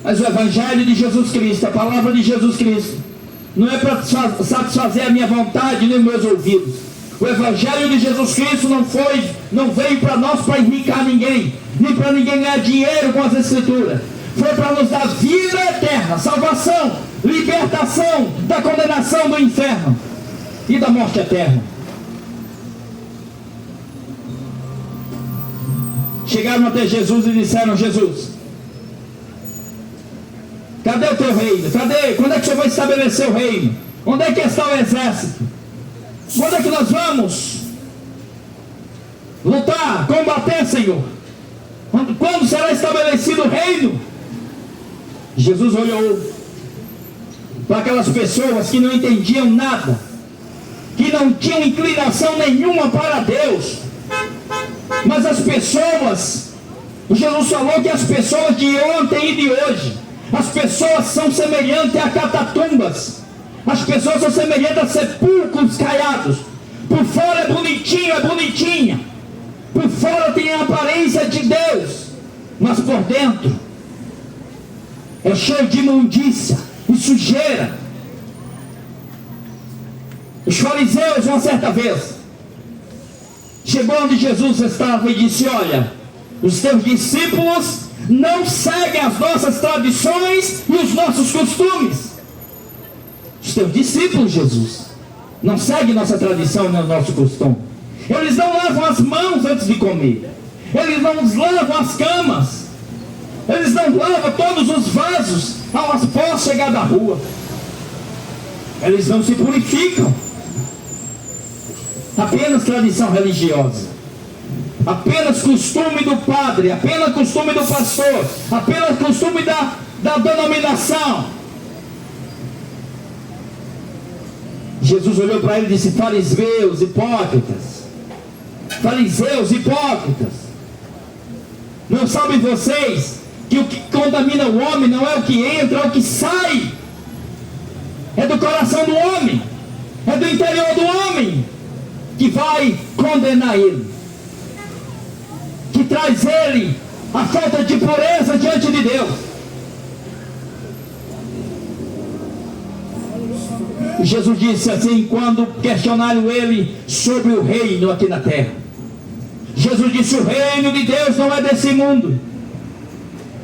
Mas o Evangelho de Jesus Cristo, a palavra de Jesus Cristo, não é para satisfazer a minha vontade nem os meus ouvidos. O Evangelho de Jesus Cristo não veio para nós para enriquecer ninguém, nem para ninguém ganhar dinheiro com as Escrituras. Foi para nos dar vida eterna, salvação, libertação da condenação do inferno e da morte eterna. Chegaram até Jesus e disseram: Jesus, cadê o teu reino? Cadê? Quando é que o Senhor vai estabelecer o reino? Onde é que está o exército? Quando é que nós vamos lutar, combater, Senhor? Quando será estabelecido o reino? Jesus olhou para aquelas pessoas que não entendiam nada, que não tinham inclinação nenhuma para Deus. Mas as pessoas, Jesus falou que as pessoas de ontem e de hoje, as pessoas são semelhantes a catatumbas. As pessoas são semelhantes a sepulcros caiados. Por fora é bonitinho, é bonitinha. Por fora tem a aparência de Deus, mas por dentro é cheio de imundícia e sujeira. Os fariseus, uma certa vez, chegou onde Jesus estava e disse: olha, os teus discípulos não seguem as nossas tradições e os nossos costumes. Os teus discípulos, Jesus, não seguem nossa tradição nem o nosso costume. Eles não lavam as mãos antes de comer. eles não lavam as camas, eles não lavam todos os vasos após chegar da rua, eles não se purificam. Apenas tradição religiosa, apenas costume do padre, apenas costume do pastor, apenas costume da denominação. Jesus olhou para ele e disse: fariseus hipócritas, fariseus hipócritas, não sabem vocês que o que contamina o homem não é o que entra, é o que sai, é do coração do homem, é do interior do homem, que vai condenar ele, que traz ele a falta de pureza diante de Deus. Jesus disse assim, quando questionaram ele sobre o reino aqui na terra. Jesus disse: o reino de Deus não é desse mundo.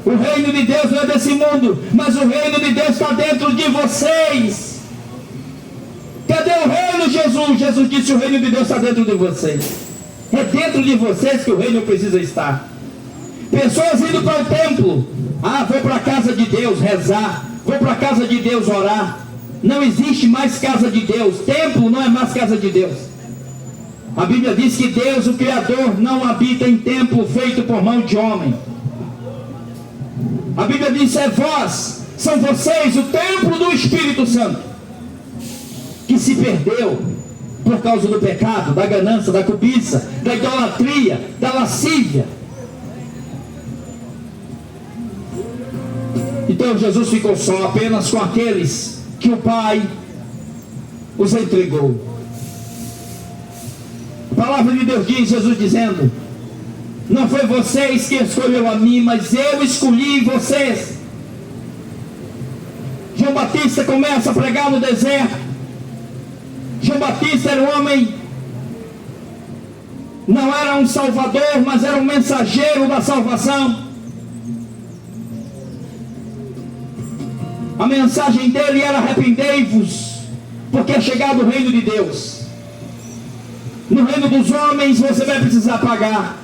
O reino de Deus não é desse mundo, mas o reino de Deus está dentro de vocês. Cadê o reino, Jesus? Jesus disse: o reino de Deus está dentro de vocês. É dentro de vocês que o reino precisa estar. Pessoas indo para o templo, vou para a casa de Deus rezar, vou para a casa de Deus orar. Não existe mais casa de Deus, templo não é mais casa de Deus. A Bíblia diz que Deus, o Criador, não habita em templo feito por mão de homem. A Bíblia diz: são vocês o templo do Espírito Santo, que se perdeu por causa do pecado, da ganância, da cobiça, da idolatria, da lascívia. Então Jesus ficou só apenas com aqueles que o Pai os entregou. A palavra de Deus diz, Jesus dizendo: não foi vocês que escolheu a mim, mas eu escolhi vocês. João Batista começa a pregar no deserto. João Batista era um homem, não era um salvador, mas era um mensageiro da salvação. A mensagem dele era: arrependei-vos, porque é chegado o reino de Deus. No reino dos homens você vai precisar pagar.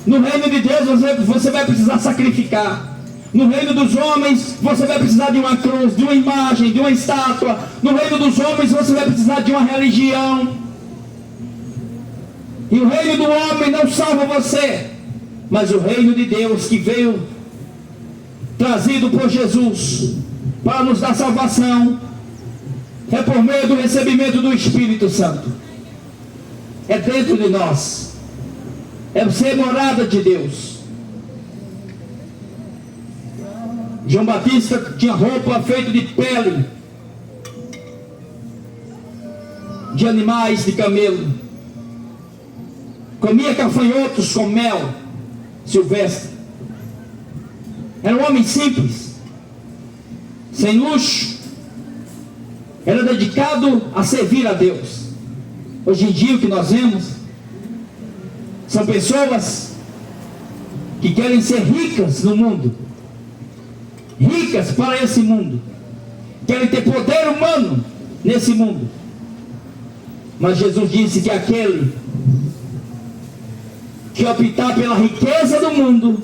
No reino de Deus você vai precisar sacrificar. No reino dos homens você vai precisar de uma cruz, de uma imagem, de uma estátua. No reino dos homens você vai precisar de uma religião. E o reino do homem não salva você, mas o reino de Deus, que veio trazido por Jesus para nos dar salvação, é por meio do recebimento do Espírito Santo. É dentro de nós, é ser morada de Deus. João Batista tinha roupa feita de pele de animais, de camelo, comia gafanhotos com mel silvestre. Era um homem simples, sem luxo, era dedicado a servir a Deus. Hoje em dia o que nós vemos são pessoas que querem ser ricas no mundo, ricas para esse mundo, querem ter poder humano nesse mundo. Mas Jesus disse que aquele que optar pela riqueza do mundo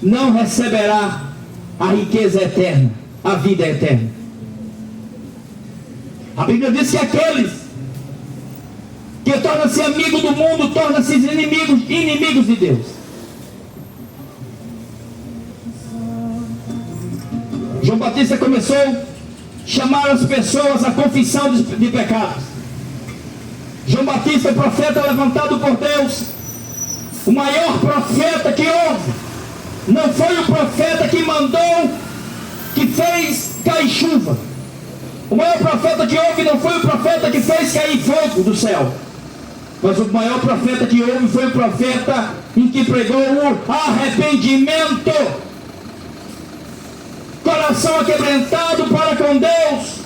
não receberá a riqueza eterna, a vida eterna. A Bíblia diz que aqueles que tornam-se amigos do mundo tornam-se inimigos de Deus. João Batista começou a chamar as pessoas à confissão de pecados. João Batista, profeta levantado por Deus, o maior profeta que houve. Não foi o profeta que mandou, que fez cair chuva. O maior profeta que houve não foi o profeta que fez cair fogo do céu, mas o maior profeta que houve foi o profeta em que pregou o arrependimento, coração aquebrantado para com Deus.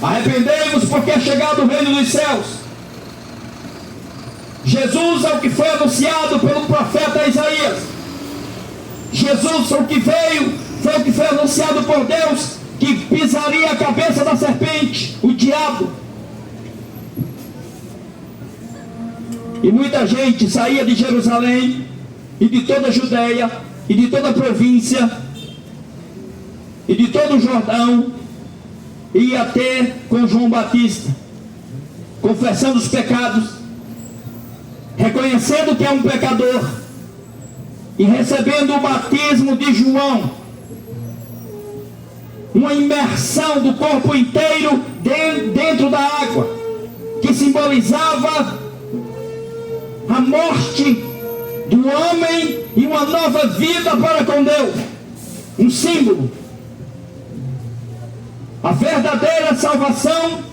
Arrependei-vos, porque é chegado o reino dos céus. Jesus é o que foi anunciado pelo profeta Isaías. Jesus é o que veio, foi o que foi anunciado por Deus, que pisaria a cabeça da serpente, o diabo, E muita gente saía de Jerusalém e de toda a Judeia e de toda a província e de todo o Jordão, e ia até com João Batista, confessando os pecados, reconhecendo que é um pecador e recebendo o batismo de João, uma imersão do corpo inteiro dentro da água, que simbolizava a morte do homem e uma nova vida para com Deus, um símbolo. A verdadeira salvação,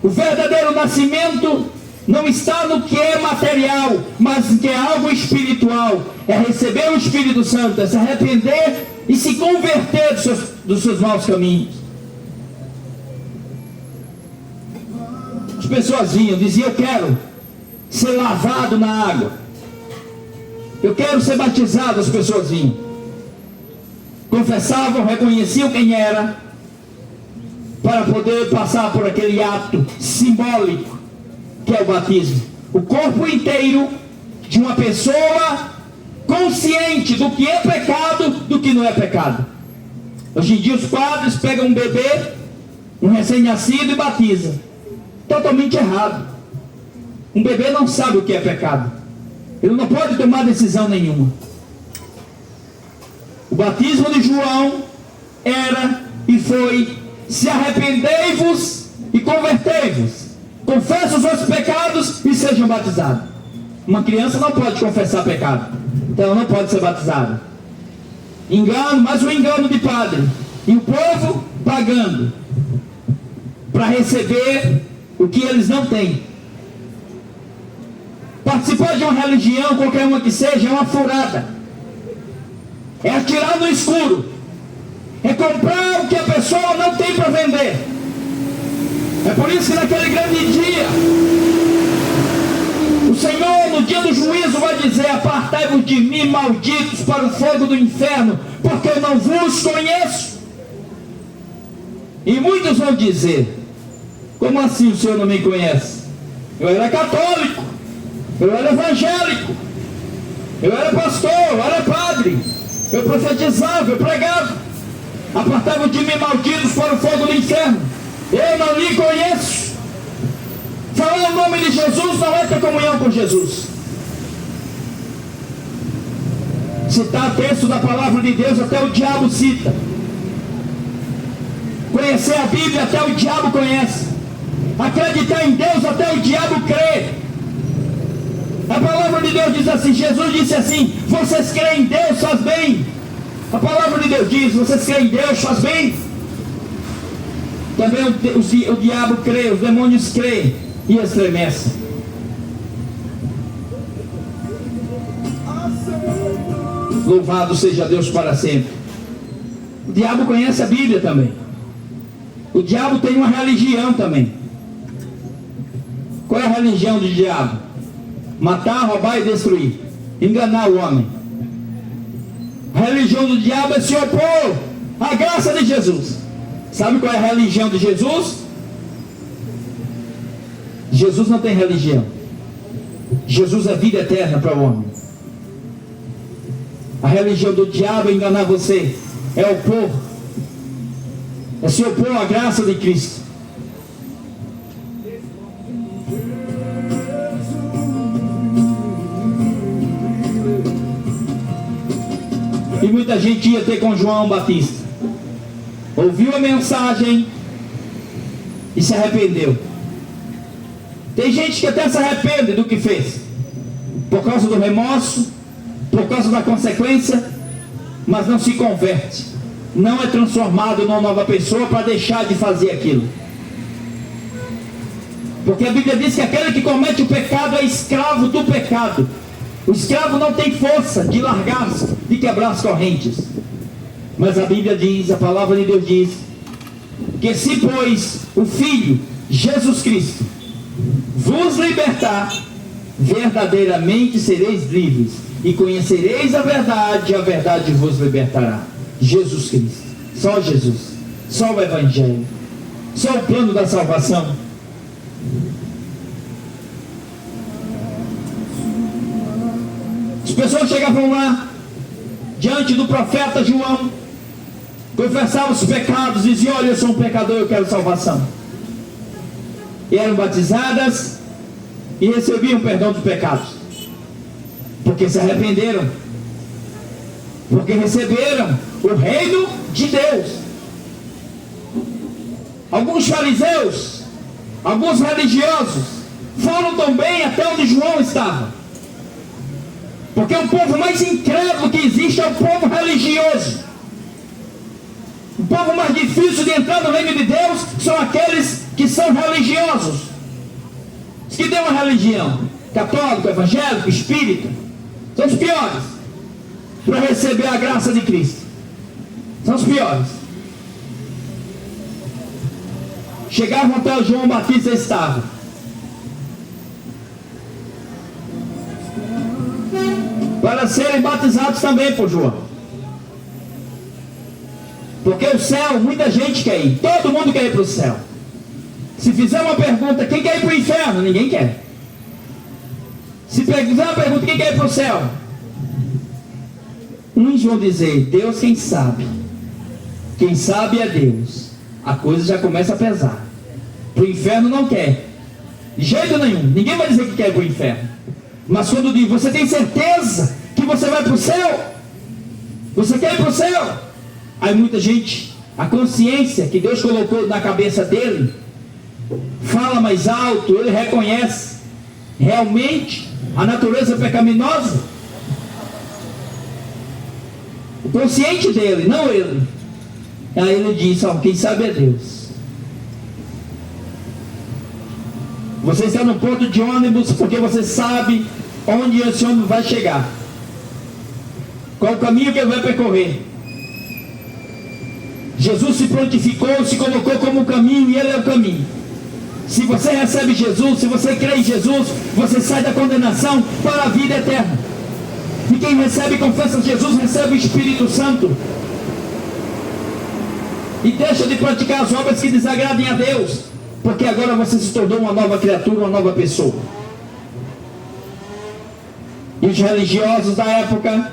o verdadeiro nascimento não está no que é material, mas no que é algo espiritual. É receber o Espírito Santo, é se arrepender e se converter dos seus maus caminhos. As pessoas vinham, diziam: eu quero ser lavado na água, eu quero ser batizado. As pessoas vinham, confessavam, reconheciam quem era, para poder passar por aquele ato simbólico que é o batismo. O corpo inteiro de uma pessoa consciente do que é pecado, do que não é pecado. Hoje em dia os padres pegam um bebê, um recém-nascido, e batizam. Totalmente errado. Um bebê não sabe o que é pecado, ele não pode tomar decisão nenhuma. O batismo de João era e foi: se arrependei-vos e convertei-vos, confessa os vossos pecados e sejam batizados. Uma criança não pode confessar pecado, então ela não pode ser batizada. Engano, mais um engano de padre, e o povo pagando para receber o que eles não têm. Participar de uma religião, qualquer uma que seja, é uma furada, é atirar no escuro, é comprar o que a pessoa não tem para vender. É por isso que naquele grande dia, o Senhor, no dia do juízo, vai dizer: apartai-vos de mim, malditos, para o fogo do inferno, porque eu não vos conheço. E muitos vão dizer: como assim o Senhor não me conhece? Eu era católico, eu era evangélico, eu era pastor, eu era padre, eu profetizava, eu pregava. Apartai-vos de mim, malditos, para o fogo do inferno, eu não lhe conheço. Falar o nome de Jesus não é ter comunhão com Jesus. Citar texto da palavra de Deus, até o diabo cita. Conhecer a Bíblia, até o diabo conhece. Acreditar em Deus, até o diabo crê. A palavra de Deus diz assim, Jesus disse assim: vocês creem em Deus, faz bem. A palavra de Deus diz: vocês creem em Deus, faz bem. Também o diabo crê, os demônios creem e estremecem. Louvado seja Deus para sempre. O diabo conhece a Bíblia também. O diabo tem uma religião também. Qual é a religião do diabo? Matar, roubar e destruir, enganar o homem. A religião do diabo é se opor à graça de Jesus. Sabe qual é a religião de Jesus? Jesus não tem religião. Jesus é vida eterna para o homem. A religião do diabo é enganar você, é opor, é se opor à graça de Cristo. E muita gente ia ter com João Batista, ouviu a mensagem e se arrependeu. Tem gente que até se arrepende do que fez, por causa do remorso, por causa da consequência, mas não se converte, não é transformado numa nova pessoa para deixar de fazer aquilo. Porque a Bíblia diz que aquele que comete o pecado é escravo do pecado. O escravo não tem força de largar, de quebrar as correntes. Mas a Bíblia diz, a palavra de Deus diz, que se pois o Filho, Jesus Cristo, vos libertar, verdadeiramente sereis livres, e conhecereis a verdade vos libertará. Jesus Cristo, só Jesus, só o Evangelho, só o plano da salvação. As pessoas chegavam lá, diante do profeta João, confessavam os pecados, diziam: olha, eu sou um pecador, eu quero salvação. E eram batizadas e recebiam perdão dos pecados, porque se arrependeram, porque receberam o reino de Deus. Alguns fariseus, alguns religiosos foram também até onde João estava, porque o povo mais incrédulo que existe é o povo religioso. O povo mais difícil de entrar no reino de Deus são aqueles que são religiosos, os que têm uma religião, católico, evangélico, espírita, são os piores para receber a graça de Cristo. São os piores. Chegavam até o João Batista estava. Para serem batizados também por João. Porque o céu, muita gente quer ir. Todo mundo quer ir para o céu. Se fizer uma pergunta, quem quer ir para o inferno? Ninguém quer. Se fizer uma pergunta, quem quer ir para o céu? Uns vão dizer: Deus quem sabe. Quem sabe é Deus. A coisa já começa a pesar. Para o inferno não quer. De jeito nenhum. Ninguém vai dizer que quer ir para o inferno. Mas quando diz: você tem certeza que você vai para o céu? Você quer ir para o céu? Aí muita gente, a consciência que Deus colocou na cabeça dele, fala mais alto. Ele reconhece realmente a natureza pecaminosa. O consciente dele, não ele. Aí ele diz: ó, quem sabe é Deus. Você está no ponto de ônibus porque você sabe onde esse ônibus vai chegar, qual o caminho que ele vai percorrer. Jesus se prontificou, se colocou como o caminho, e ele é o caminho. Se você recebe Jesus, se você crê em Jesus, você sai da condenação para a vida eterna. E quem recebe e confessa Jesus, recebe o Espírito Santo. E deixa de praticar as obras que desagradem a Deus, porque agora você se tornou uma nova criatura, uma nova pessoa. E os religiosos da época,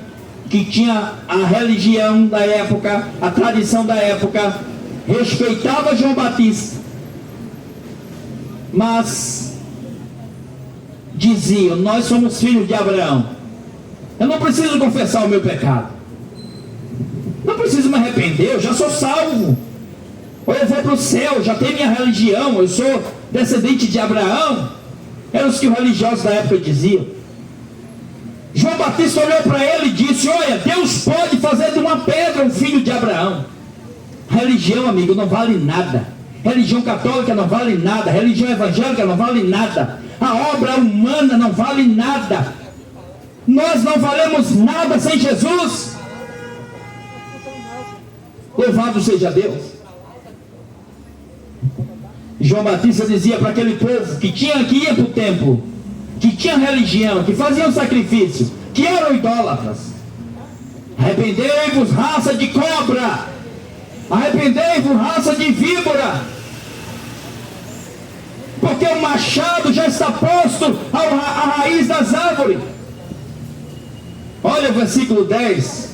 que tinha a religião da época, a tradição da época, respeitava João Batista, mas diziam: nós somos filhos de Abraão, eu não preciso confessar o meu pecado, não preciso me arrepender, eu já sou salvo, ou eu vou para o céu, já tenho minha religião, eu sou descendente de Abraão. Eram os que os religiosos da época diziam. João Batista olhou para ele e disse: olha, Deus pode fazer de uma pedra um filho de Abraão. Religião, amigo, não vale nada. Religião católica não vale nada. Religião evangélica não vale nada. A obra humana não vale nada. Nós não valemos nada sem Jesus. Louvado seja Deus. João Batista dizia para aquele povo que ia para o templo, que tinha religião, que faziam sacrifício, que eram idólatras: arrependei-vos, raça de cobra, arrependei-vos, raça de víbora, porque o machado já está posto à raiz das árvores. Olha o versículo 10.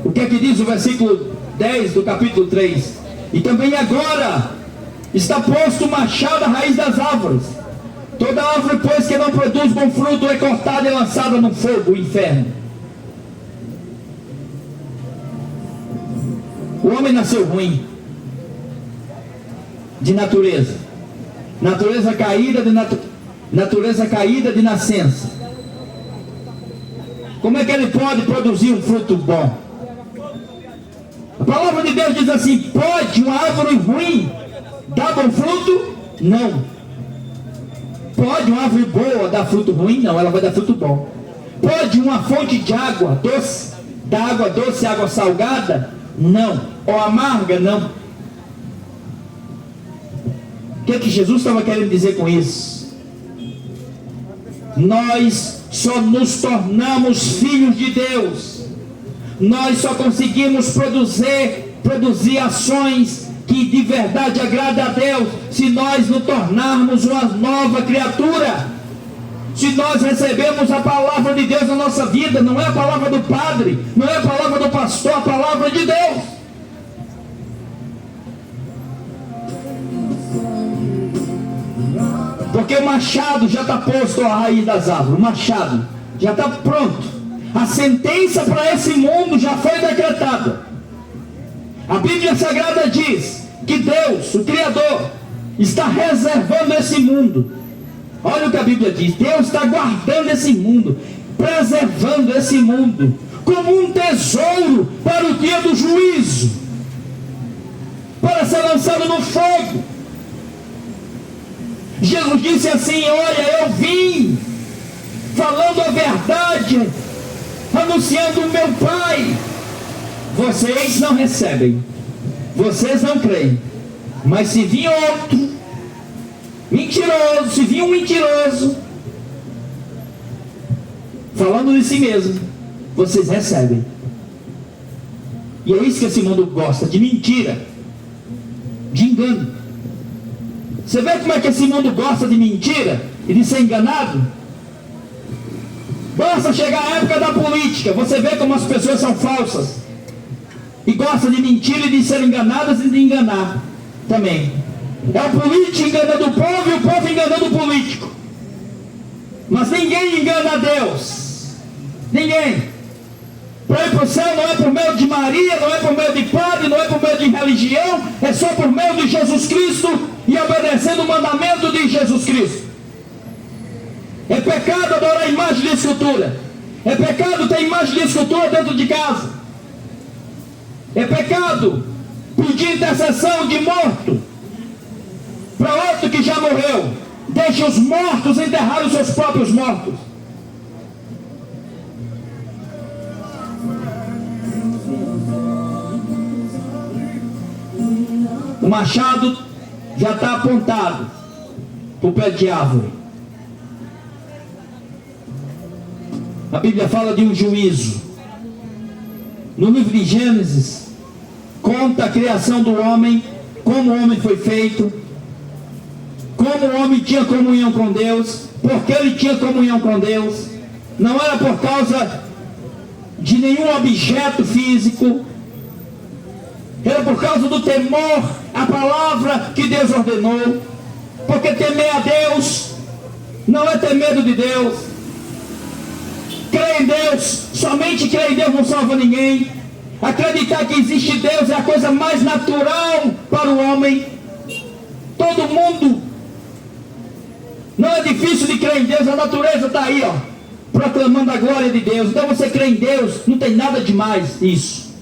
O que é que diz o versículo 10 do capítulo 3? E também agora está posto o machado à raiz das árvores. Toda árvore, pois, que não produz bom fruto é cortada e lançada no fogo, o inferno. O homem nasceu ruim de natureza. Natureza caída de nascença. Como é que ele pode produzir um fruto bom? A palavra de Deus diz assim: pode uma árvore ruim dar bom fruto? Não. Pode uma árvore boa dar fruto ruim? Não, ela vai dar fruto bom. Pode uma fonte de água doce dar água doce, água salgada? Não. Ou amarga? Não. O que é que Jesus estava querendo dizer com isso? Nós só nos tornamos filhos de Deus, nós só conseguimos produzir ações que de verdade agradam a Deus, se nós nós nos tornarmos uma nova criatura. Se nós recebemos a palavra de Deus na nossa vida, não é a palavra do padre, não é a palavra do pastor, a palavra de Deus. Porque o machado já está posto à raiz das árvores, o machado já está pronto. A sentença para esse mundo já foi decretada. A Bíblia Sagrada diz que Deus, o Criador, está reservando esse mundo. Olha o que a Bíblia diz: Deus está guardando esse mundo, preservando esse mundo, como um tesouro para o dia do juízo, para ser lançado no fogo. Jesus disse assim: olha, eu vim falando a verdade, anunciando o meu Pai. Vocês não recebem, vocês não creem, mas se vir outro mentiroso, se vir um mentiroso falando de si mesmo, vocês recebem. E é isso que esse mundo gosta, de mentira, de engano. Você vê como é que esse mundo gosta de mentira e de ser enganado? Basta chegar a época da política, você vê como as pessoas são falsas e gostam de mentir e de ser enganadas e de enganar também. É o político enganando o povo e o povo enganando o político. Mas ninguém engana a Deus. Ninguém. Para ir para o céu não é por meio de Maria, não é por meio de padre, não é por meio de religião, é só por meio de Jesus Cristo e obedecendo o mandamento de Jesus Cristo. É pecado adorar imagem de escultura. É pecado ter imagem de escultura dentro de casa. É pecado pedir intercessão de morto para outro que já morreu. Deixe os mortos enterrar os seus próprios mortos. O machado já está apontado para o pé de árvore. A Bíblia fala de um juízo. No livro de Gênesis, conta a criação do homem, como o homem foi feito, como o homem tinha comunhão com Deus, porque ele tinha comunhão com Deus. Não era por causa de nenhum objeto físico, era por causa do temor à palavra que Deus ordenou. Porque temer a Deus não é ter medo de Deus. Crer em Deus, somente crer em Deus não salva ninguém. Acreditar que existe Deus é a coisa mais natural para o homem. Todo mundo. Não é difícil de crer em Deus, a natureza está aí, ó, proclamando a glória de Deus. Então você crê em Deus, não tem nada demais nisso.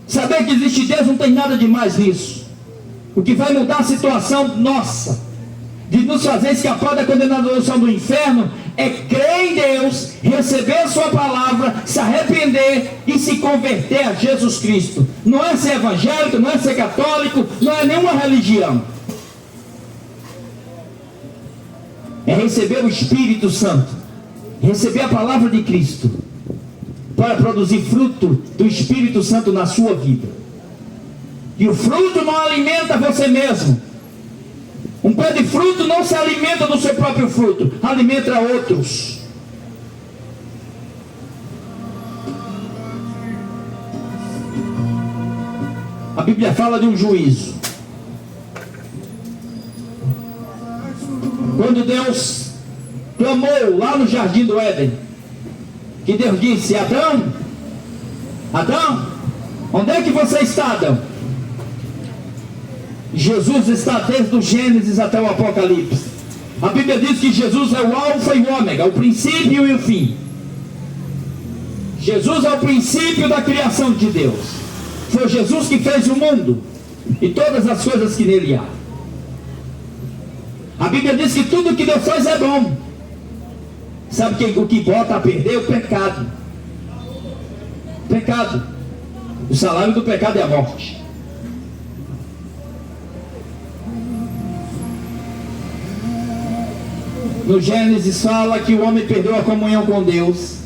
Saber que existe Deus não tem nada demais nisso. O que vai mudar a situação nossa, de nos fazer escapar da condenação do inferno, é crer em Deus, receber a sua palavra, se arrepender e se converter a Jesus Cristo. Não é ser evangélico, não é ser católico, não é nenhuma religião. É receber o Espírito Santo, receber a palavra de Cristo, para produzir fruto do Espírito Santo na sua vida. E o fruto não alimenta você mesmo. Um pé de fruto não se alimenta do seu próprio fruto, alimenta outros. A Bíblia fala de um juízo. Quando Deus clamou lá no jardim do Éden, que Deus disse: Adão, Adão, onde é que você está, Adão? Jesus está desde o Gênesis até o Apocalipse. A Bíblia diz que Jesus é o alfa e o ômega, o princípio e o fim. Jesus é o princípio da criação de Deus. Foi Jesus que fez o mundo e todas as coisas que nele há. A Bíblia diz que tudo que Deus faz é bom. Sabe o que bota a perder? É o pecado. Pecado. O salário do pecado é a morte. No Gênesis fala que o homem perdeu a comunhão com Deus,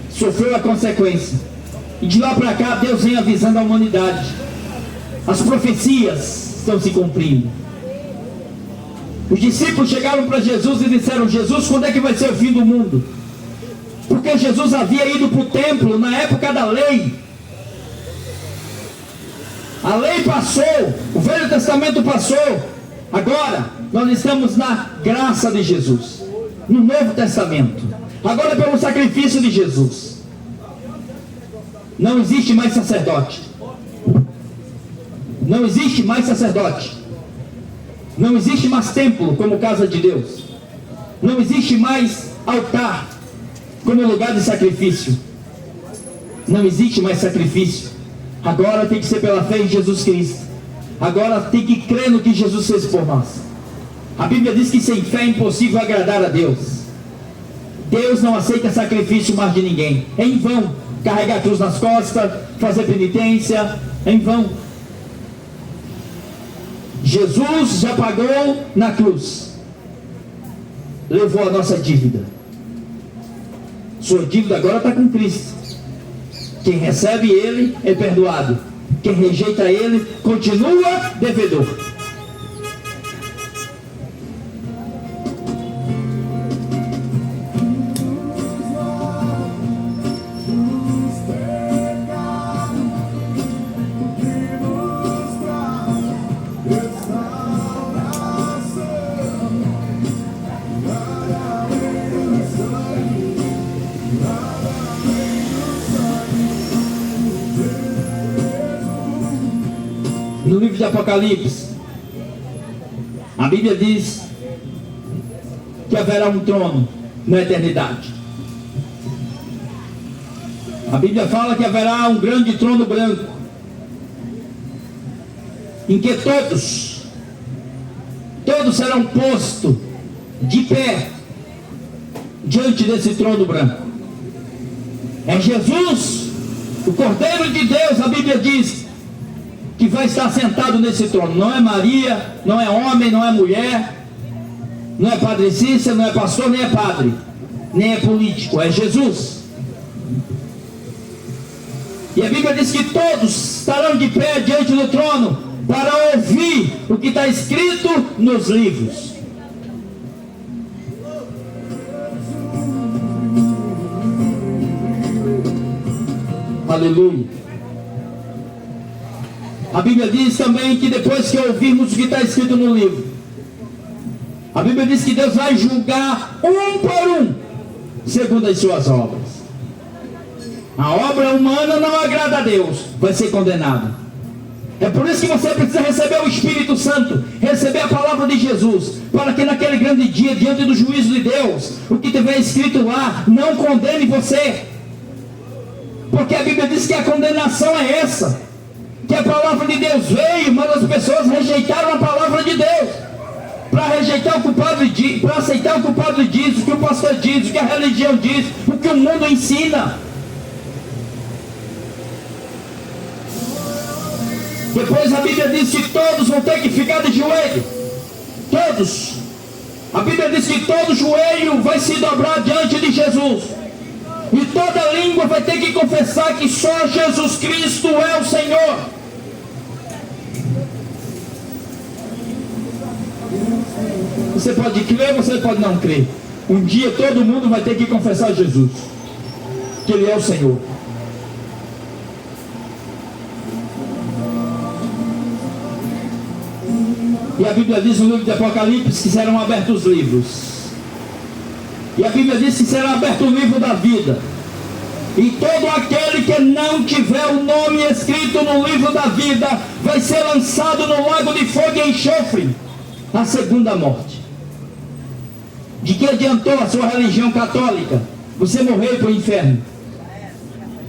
sofreu a consequência, e de lá para cá Deus vem avisando a humanidade: As profecias estão se cumprindo. Os discípulos chegaram para Jesus e disseram: Jesus, quando é que vai ser o fim do mundo? Porque Jesus havia ido para o templo na época da lei. A lei passou, o Velho Testamento passou. Agora nós estamos na graça de Jesus, no Novo Testamento. Agora pelo sacrifício de Jesus. Não existe mais sacerdote. Não existe mais sacerdote. Não existe mais templo como casa de Deus. Não existe mais altar como lugar de sacrifício. Não existe mais sacrifício. Agora tem que ser pela fé em Jesus Cristo. Agora tem que crer no que Jesus fez por nós. A Bíblia diz que sem fé é impossível agradar a Deus. Deus não aceita sacrifício mais de ninguém. É em vão carregar a cruz nas costas, fazer penitência, é em vão. Jesus já pagou na cruz, levou a nossa dívida. Sua dívida agora está com Cristo. Quem recebe Ele é perdoado. Quem rejeita Ele continua devedor. No livro de Apocalipse, a Bíblia diz que haverá um trono na eternidade. A Bíblia fala que haverá um grande trono branco, em que todos serão postos de pé diante desse trono branco. É Jesus, o Cordeiro de Deus, a Bíblia diz, que vai estar sentado nesse trono. Não é Maria, não é homem, não é mulher, não é Padre Cícero, não é pastor, nem é padre, nem é político, é Jesus. E a Bíblia diz que todos estarão de pé diante do trono para ouvir o que está escrito nos livros. Aleluia. A Bíblia diz também que depois que ouvirmos o que está escrito no livro, a Bíblia diz que Deus vai julgar um por um, segundo as suas obras. A obra humana não agrada a Deus, vai ser condenado. É por isso que você precisa receber o Espírito Santo, receber a palavra de Jesus, para que naquele grande dia, diante do juízo de Deus, o que tiver escrito lá, não condene você. Porque a Bíblia diz que a condenação é essa, que a palavra de Deus veio, mas as pessoas rejeitaram a palavra de Deus. Para rejeitar o que o padre diz, para aceitar o que o padre diz, o que o pastor diz, o que a religião diz, o que o mundo ensina. Depois a Bíblia diz que todos vão ter que ficar de joelho. Todos. A Bíblia diz que todo joelho vai se dobrar diante de Jesus. E toda língua vai ter que confessar que só Jesus Cristo é o Senhor. Você pode crer, você pode não crer. Um dia todo mundo vai ter que confessar Jesus, que Ele é o Senhor. E a Bíblia diz no livro de Apocalipse que serão abertos os livros. E a Bíblia diz que será aberto o livro da vida. E todo aquele que não tiver o nome escrito no livro da vida vai ser lançado no lago de fogo e enxofre, a segunda morte. De que adiantou a sua religião católica? Você morreu para o inferno.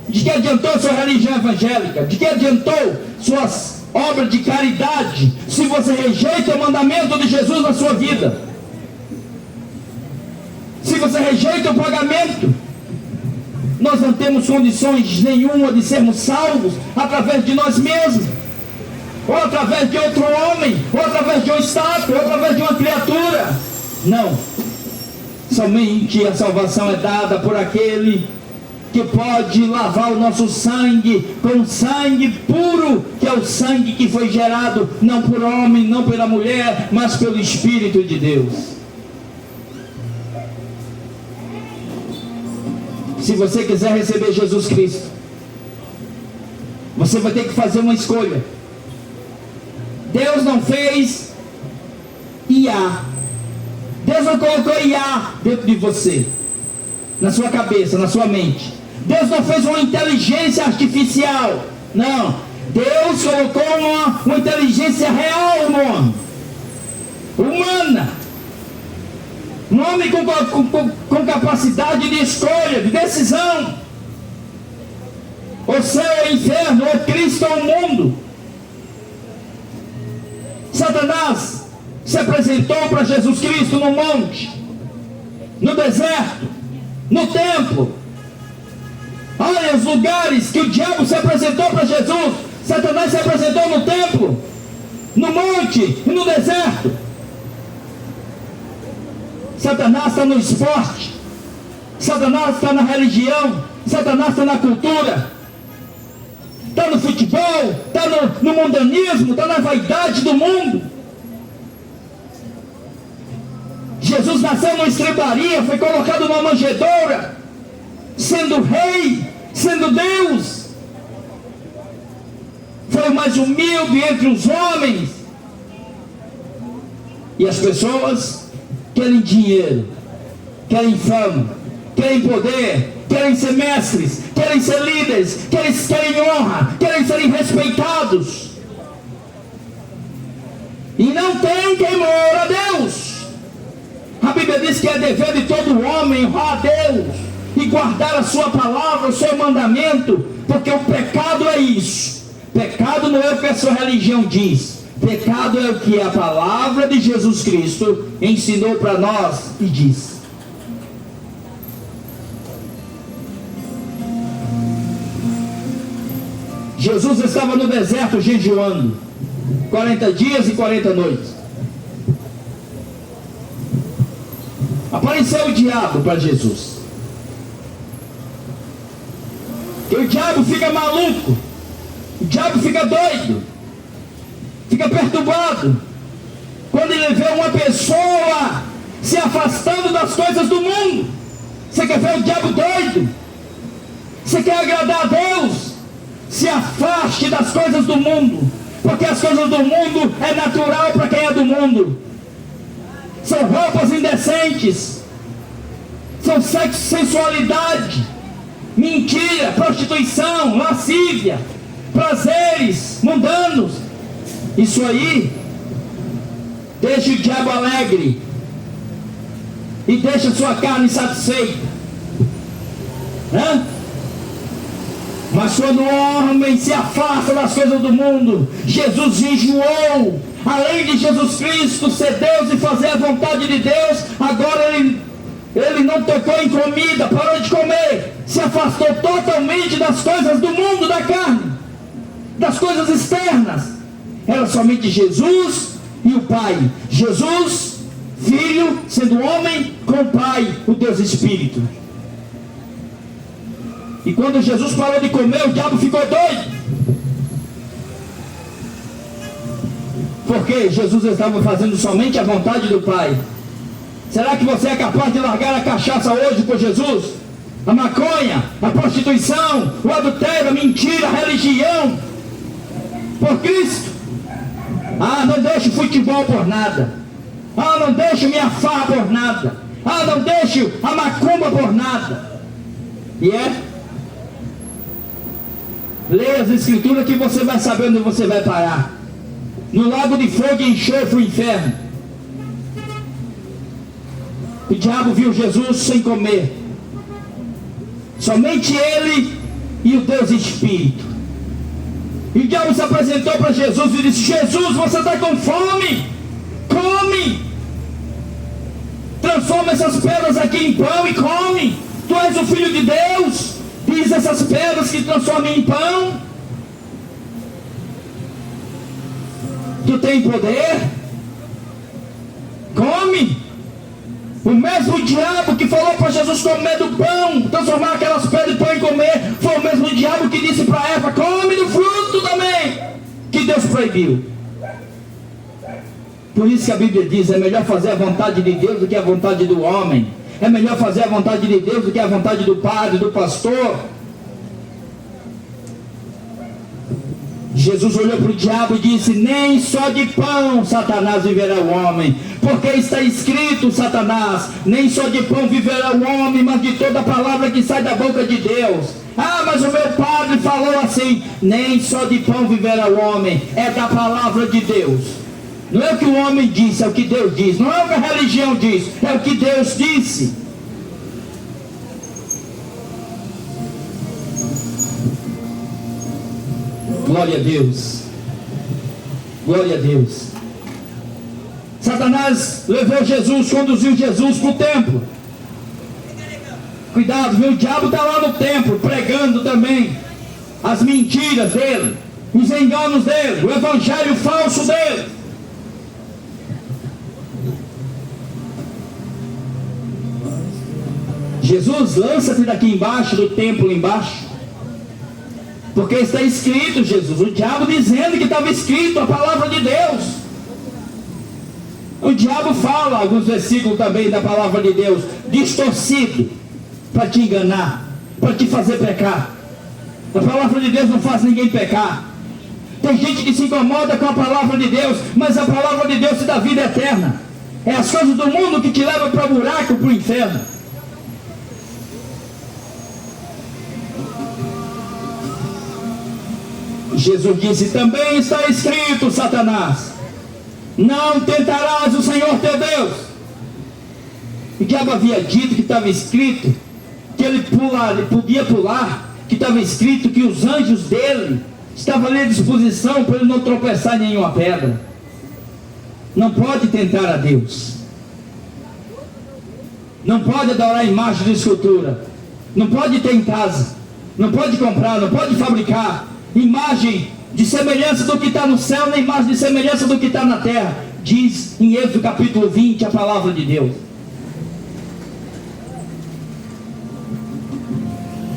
De que adiantou a sua religião evangélica? De que adiantou suas obras de caridade, se você rejeita o mandamento de Jesus na sua vida? Se você rejeita o pagamento, nós não temos condições nenhuma de sermos salvos através de nós mesmos, ou através de outro homem, ou através de um estátua, ou através de uma criatura. Não. Somente a salvação é dada por aquele que pode lavar o nosso sangue com sangue puro, que é o sangue que foi gerado não por homem, não pela mulher, mas pelo Espírito de Deus. Se você quiser receber Jesus Cristo, você vai ter que fazer uma escolha. Deus não fez IA. Deus não colocou IA dentro de você, na sua cabeça, na sua mente. Deus não fez uma inteligência artificial. Não. Deus colocou uma inteligência real no homem, humana. Um homem com capacidade de escolha, de decisão. O céu é o inferno, ou Cristo é o mundo. Satanás se apresentou para Jesus Cristo no monte, no deserto, no templo. Olha os lugares que o diabo se apresentou para Jesus. Satanás se apresentou no templo, no monte e no deserto. Satanás está no esporte, Satanás está na religião, Satanás está na cultura, está no futebol, está no mundanismo, está na vaidade do mundo. Jesus nasceu numa estrebaria, foi colocado numa manjedoura, sendo rei, sendo Deus. Foi o mais humilde entre os homens. E as pessoas querem dinheiro, querem fama, querem poder, querem ser mestres, querem ser líderes, querem honra, querem serem respeitados. E não tem temor a Deus. A Bíblia diz que é dever de todo homem honrar a Deus e guardar a sua palavra, o seu mandamento, porque o pecado é isso. Pecado não é o que a sua religião diz. Pecado é o que a palavra de Jesus Cristo ensinou para nós e diz. Jesus estava no deserto jejuando 40 dias e 40 noites. Apareceu o diabo para Jesus. E o diabo fica maluco, o diabo fica doido, fica perturbado quando ele vê uma pessoa se afastando das coisas do mundo. Você quer ver o diabo doido? Você quer agradar a Deus? Se afaste das coisas do mundo, porque as coisas do mundo é natural para quem é do mundo. São roupas indecentes, são sexo, sensualidade, mentira, prostituição, lascívia, prazeres mundanos. Isso aí deixa o diabo alegre e deixa sua carne satisfeita, né? Mas quando o homem se afasta das coisas do mundo, Jesus jejuou. Além de Jesus Cristo ser Deus e fazer a vontade de Deus, agora ele não tocou em comida, parou de comer, se afastou totalmente das coisas do mundo, da carne, das coisas externas. Era somente Jesus e o Pai. Jesus, Filho, sendo homem, com o Pai, o Deus Espírito. E quando Jesus parou de comer, o diabo ficou doido. Porque Jesus estava fazendo somente a vontade do Pai. Será que você é capaz de largar a cachaça hoje por Jesus? A maconha, a prostituição, o adultério, a mentira, a religião, por Cristo? Ah, não deixo futebol por nada. Ah, não deixo minha farra por nada. Ah, não deixo a macumba por nada. E é? Leia as escrituras que você vai saber onde você vai parar. No lago de fogo e enxofre, o inferno. O diabo viu Jesus sem comer. Somente ele e o Deus Espírito. E o diabo se apresentou para Jesus e disse: Jesus, você está com fome? Come! Transforma essas pedras aqui em pão e come. Tu és o Filho de Deus. Diz essas pedras que transformam em pão. Tu tem poder? Come. O mesmo diabo que falou para Jesus comer do pão, transformar aquelas pedras em pão e comer, foi o mesmo diabo que disse para Eva: come do fruto também, que Deus proibiu. Por isso que a Bíblia diz: é melhor fazer a vontade de Deus do que a vontade do homem. É melhor fazer a vontade de Deus do que a vontade do padre, do pastor. Jesus olhou para o diabo e disse: nem só de pão, Satanás, viverá o homem, porque está escrito, Satanás, nem só de pão viverá o homem, mas de toda palavra que sai da boca de Deus. Ah, mas o meu padre falou assim. Nem só de pão viverá o homem, é da palavra de Deus. Não é o que o homem disse, é o que Deus diz. Não é o que a religião diz, é o que Deus disse. Glória a Deus. Glória a Deus. Satanás levou Jesus, conduziu Jesus para o templo. Cuidado, viu? O diabo está lá no templo, pregando também as mentiras dele, os enganos dele, o evangelho falso dele. Jesus, lança-te daqui embaixo, do templo embaixo, porque está escrito, Jesus, o diabo dizendo que estava escrito a palavra de Deus. O diabo fala alguns versículos também da palavra de Deus, distorcido, para te enganar, para te fazer pecar. A palavra de Deus não faz ninguém pecar. Tem gente que se incomoda com a palavra de Deus, mas a palavra de Deus te dá vida eterna. É as coisas do mundo que te levam para o buraco, para o inferno. Jesus disse: também está escrito, Satanás, não tentarás o Senhor teu Deus. O diabo havia dito que estava escrito que ele podia pular, que estava escrito que os anjos dele estavam ali à disposição para ele não tropeçar em nenhuma pedra. Não pode tentar a Deus, não pode adorar a imagem de escultura, não pode ter em casa, não pode comprar, não pode fabricar imagem de semelhança do que está no céu, nem imagem de semelhança do que está na terra. Diz em Êxodo capítulo 20 a palavra de Deus.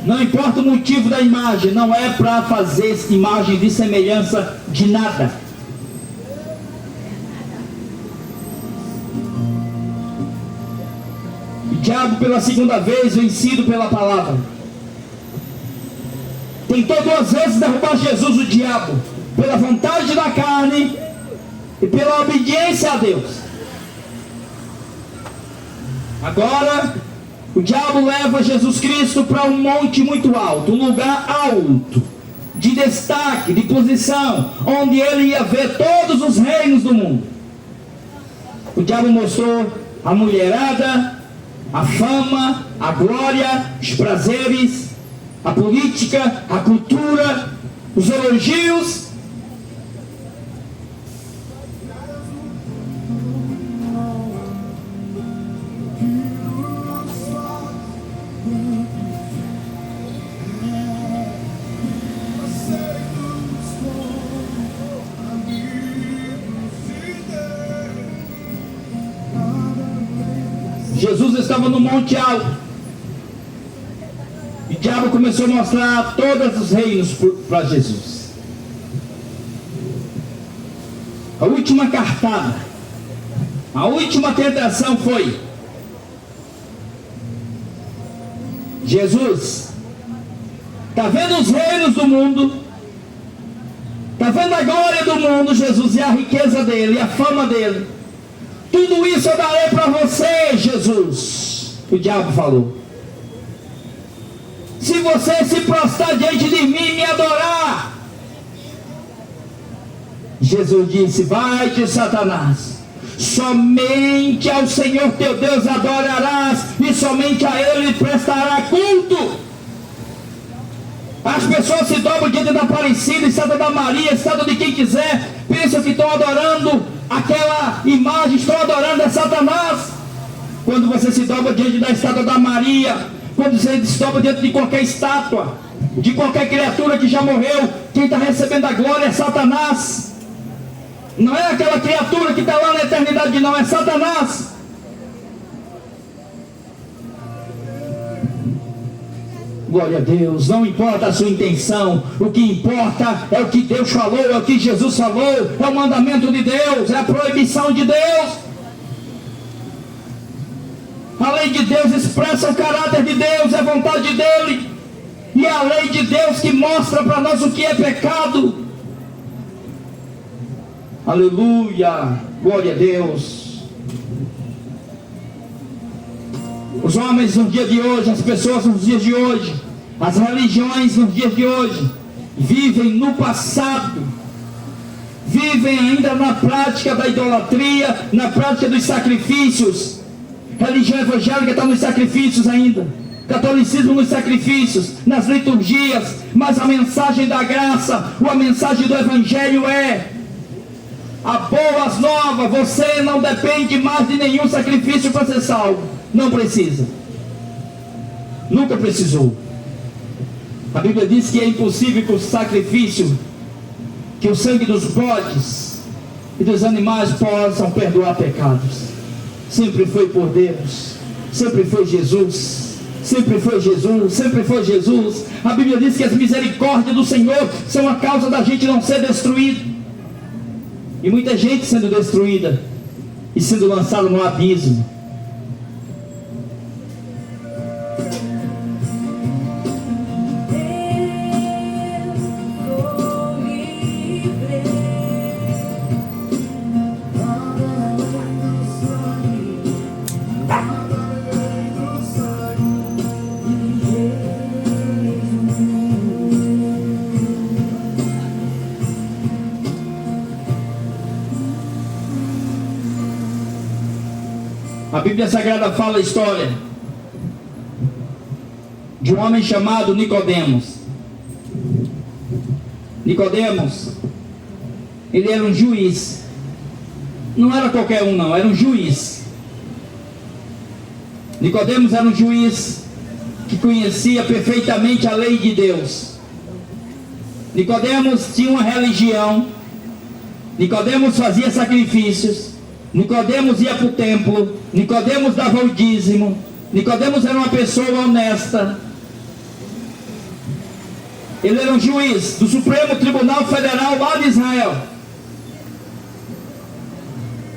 Não importa o motivo da imagem, não é para fazer imagem de semelhança de nada. O diabo, pela segunda vez, vencido pela palavra, tentou 2 vezes derrubar Jesus, o diabo, pela vontade da carne e pela obediência a Deus. Agora, o diabo leva Jesus Cristo para um monte muito alto, um lugar alto, de destaque, de posição, onde ele ia ver todos os reinos do mundo. O diabo mostrou a mulherada, a fama, a glória, os prazeres, a política, a cultura, os elogios. Jesus estava no monte alto. O diabo começou a mostrar todos os reinos para Jesus. A última cartada, a última tentação foi: Jesus, está vendo os reinos do mundo? Está vendo a glória do mundo, Jesus, e a riqueza dele, e a fama dele? Tudo isso eu darei para você, Jesus. O diabo falou: se você se prostrar diante de mim e me adorar. Jesus disse: vai-te, Satanás, somente ao Senhor teu Deus adorarás, e somente a Ele prestará culto. As pessoas se dobram diante da Aparecida, estátua da Maria, estátua de quem quiser, pensam que estão adorando aquela imagem, estão adorando a Satanás. Quando você se dobra diante da estátua da Maria, quando você se dobra diante de qualquer estátua, de qualquer criatura que já morreu, quem está recebendo a glória é Satanás. Não é aquela criatura que está lá na eternidade, não, é Satanás. Glória a Deus. Não importa a sua intenção, o que importa é o que Deus falou, é o que Jesus falou, é o mandamento de Deus, é a proibição de Deus. A lei de Deus expressa o caráter de Deus, é a vontade dele, e é a lei de Deus que mostra para nós o que é pecado. Aleluia, glória a Deus. Os homens nos dias de hoje, as pessoas nos dias de hoje, as religiões nos dias de hoje, vivem no passado, vivem ainda na prática da idolatria, na prática dos sacrifícios. Religião evangélica está nos sacrifícios ainda, catolicismo nos sacrifícios, nas liturgias, mas a mensagem da graça, a mensagem do evangelho é a boas novas. Você não depende mais de nenhum sacrifício para ser salvo. Não precisa. Nunca precisou. A Bíblia diz que é impossível que o sacrifício, que o sangue dos bodes e dos animais possam perdoar pecados. Sempre foi por Deus. Sempre foi Jesus. Sempre foi Jesus. Sempre foi Jesus. A Bíblia diz que as misericórdias do Senhor são a causa da gente não ser destruído. E muita gente sendo destruída e sendo lançada no abismo. A Bíblia Sagrada fala a história de um homem chamado Nicodemos. Nicodemos, ele era um juiz. Não era qualquer um não, era um juiz. Nicodemos era um juiz que conhecia perfeitamente a lei de Deus. Nicodemos tinha uma religião. Nicodemos fazia sacrifícios. Nicodemos ia para o templo. Nicodemos dava o dízimo. Nicodemos era uma pessoa honesta. Ele era um juiz do Supremo Tribunal Federal lá de Israel.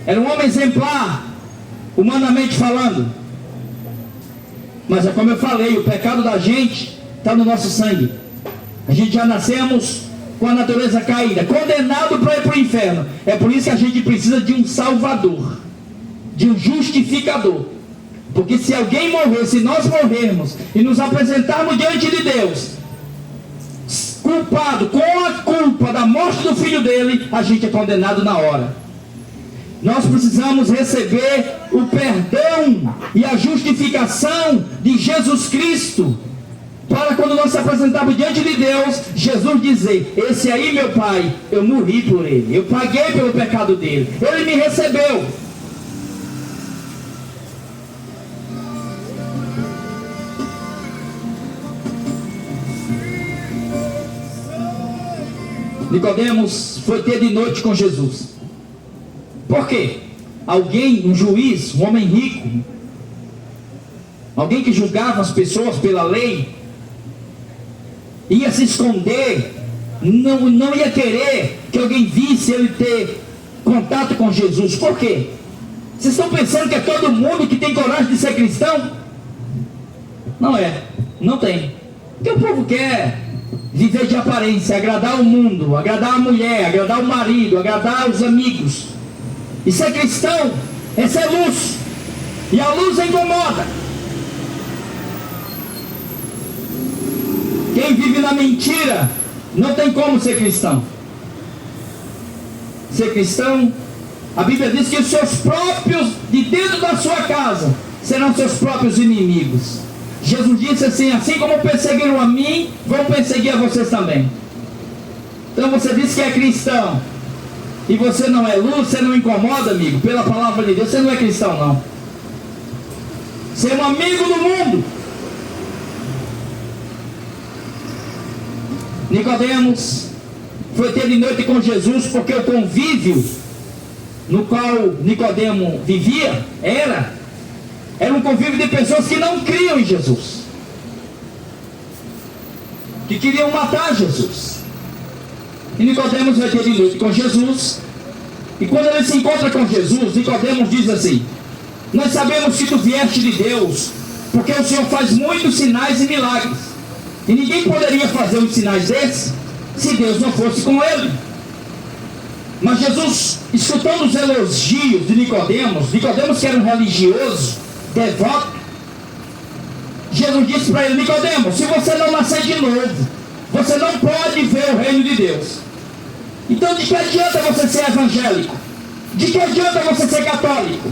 Era um homem exemplar, humanamente falando. Mas é como eu falei, o pecado da gente está no nosso sangue. A gente já nascemos com a natureza caída, condenado para ir para o inferno. É por isso que a gente precisa de um salvador, de um justificador. Porque se alguém morrer, se nós morrermos e nos apresentarmos diante de Deus culpado, com a culpa da morte do filho dele, a gente é condenado na hora. Nós precisamos receber o perdão e a justificação de Jesus Cristo, para quando nós se apresentarmos diante de Deus, Jesus dizer: esse aí, meu pai, eu morri por ele, eu paguei pelo pecado dele, ele me recebeu. Nicodemos foi ter de noite com Jesus. Por quê? Alguém, um juiz, um homem rico, alguém que julgava as pessoas pela lei, ia se esconder, não ia querer que alguém visse ele ter contato com Jesus. Por quê? Vocês estão pensando que é todo mundo que tem coragem de ser cristão? Não é, não tem. Porque o povo quer viver de aparência, agradar o mundo, agradar a mulher, agradar o marido, agradar os amigos. E ser cristão é ser luz, e a luz incomoda. Quem vive na mentira não tem como ser cristão. Ser cristão, a Bíblia diz que os seus próprios, de dentro da sua casa, serão seus próprios inimigos. Jesus disse assim: assim como perseguiram a mim, vão perseguir a vocês também. Então você diz que é cristão e você não é luz, você não incomoda, amigo, pela palavra de Deus, você não é cristão não. Você é um amigo do mundo. Nicodemos foi ter de noite com Jesus, porque o convívio no qual Nicodemo vivia era um convívio de pessoas que não criam em Jesus. que queriam matar Jesus. E Nicodemos vai ter luta com Jesus. E quando ele se encontra com Jesus, Nicodemos diz assim: nós sabemos que tu vieste de Deus, porque o Senhor faz muitos sinais e milagres. E ninguém poderia fazer uns sinais desses se Deus não fosse com ele. Mas Jesus, escutando os elogios de Nicodemos que era um religioso, devoto, Jesus disse para ele: Nicodemos, se você não nascer de novo, você não pode ver o reino de Deus. Então de que adianta você ser evangélico? De que adianta você ser católico?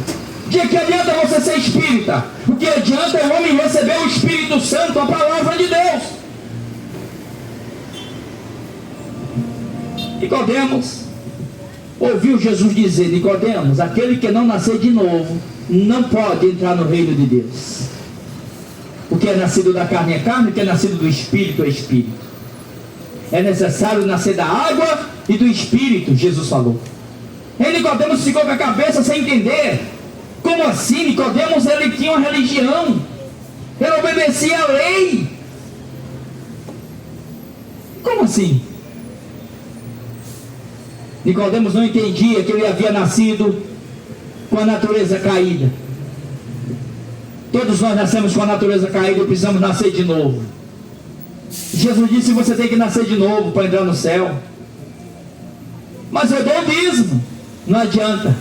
De que adianta você ser espírita? O que adianta é o homem receber o Espírito Santo, a palavra de Deus. Nicodemos ouviu Jesus dizer: Nicodemos, aquele que não nascer de novo não pode entrar no reino de Deus. O que é nascido da carne é carne, o que é nascido do Espírito é Espírito. É necessário nascer da água e do Espírito, Jesus falou. E Nicodemos ficou com a cabeça sem entender. Como assim? Nicodemos, ele tinha uma religião, ele obedecia a lei. Como assim? Nicodemos não entendia que ele havia nascido com a natureza caída. Todos nós nascemos com a natureza caída e precisamos nascer de novo. Jesus disse: você tem que nascer de novo para entrar no céu. Mas eu dou dízimo, não adianta.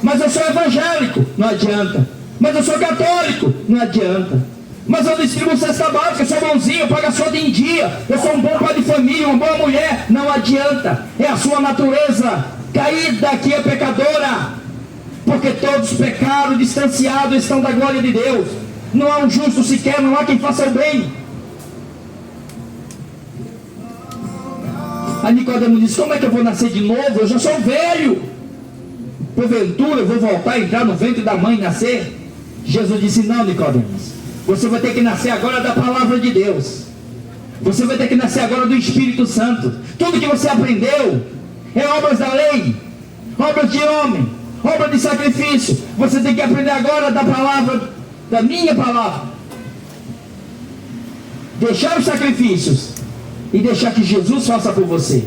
Mas eu sou evangélico, não adianta. Mas eu sou católico, não adianta. Mas eu distribuo cesta básica, eu sou bonzinho, eu pago a sua em dia, eu sou um bom pai de família, uma boa mulher, não adianta. É a sua natureza caída que é pecadora, porque todos pecaram, distanciados estão da glória de Deus. Não há um justo sequer, não há quem faça o bem. Aí Nicodemo disse: como é que eu vou nascer de novo? Eu já sou velho. Porventura eu vou voltar a entrar no ventre da mãe e nascer? Jesus disse: não, Nicodemos, você vai ter que nascer agora da palavra de Deus. Você vai ter que nascer agora do Espírito Santo. Tudo que você aprendeu é obras da lei, obras de homem, obra de sacrifício. Você tem que aprender agora da palavra, da minha palavra. Deixar os sacrifícios e deixar que Jesus faça por você.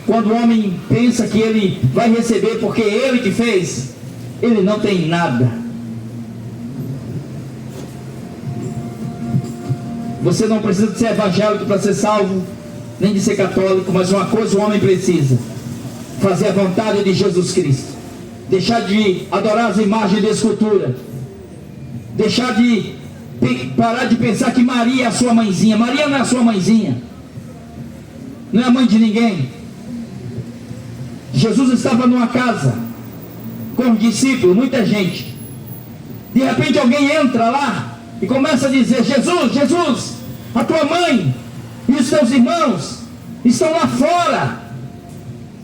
Quando o homem pensa que ele vai receber porque é ele que fez, ele não tem nada. Você não precisa de ser evangélico para ser salvo, nem de ser católico, mas uma coisa o homem precisa: fazer a vontade de Jesus Cristo. Deixar de adorar as imagens de escultura. Deixar de parar de pensar que Maria é a sua mãezinha. Maria não é a sua mãezinha, não é a mãe de ninguém. Jesus estava numa casa com os discípulos, muita gente. De repente alguém entra lá e começa a dizer: Jesus, Jesus, a tua mãe e os teus irmãos estão lá fora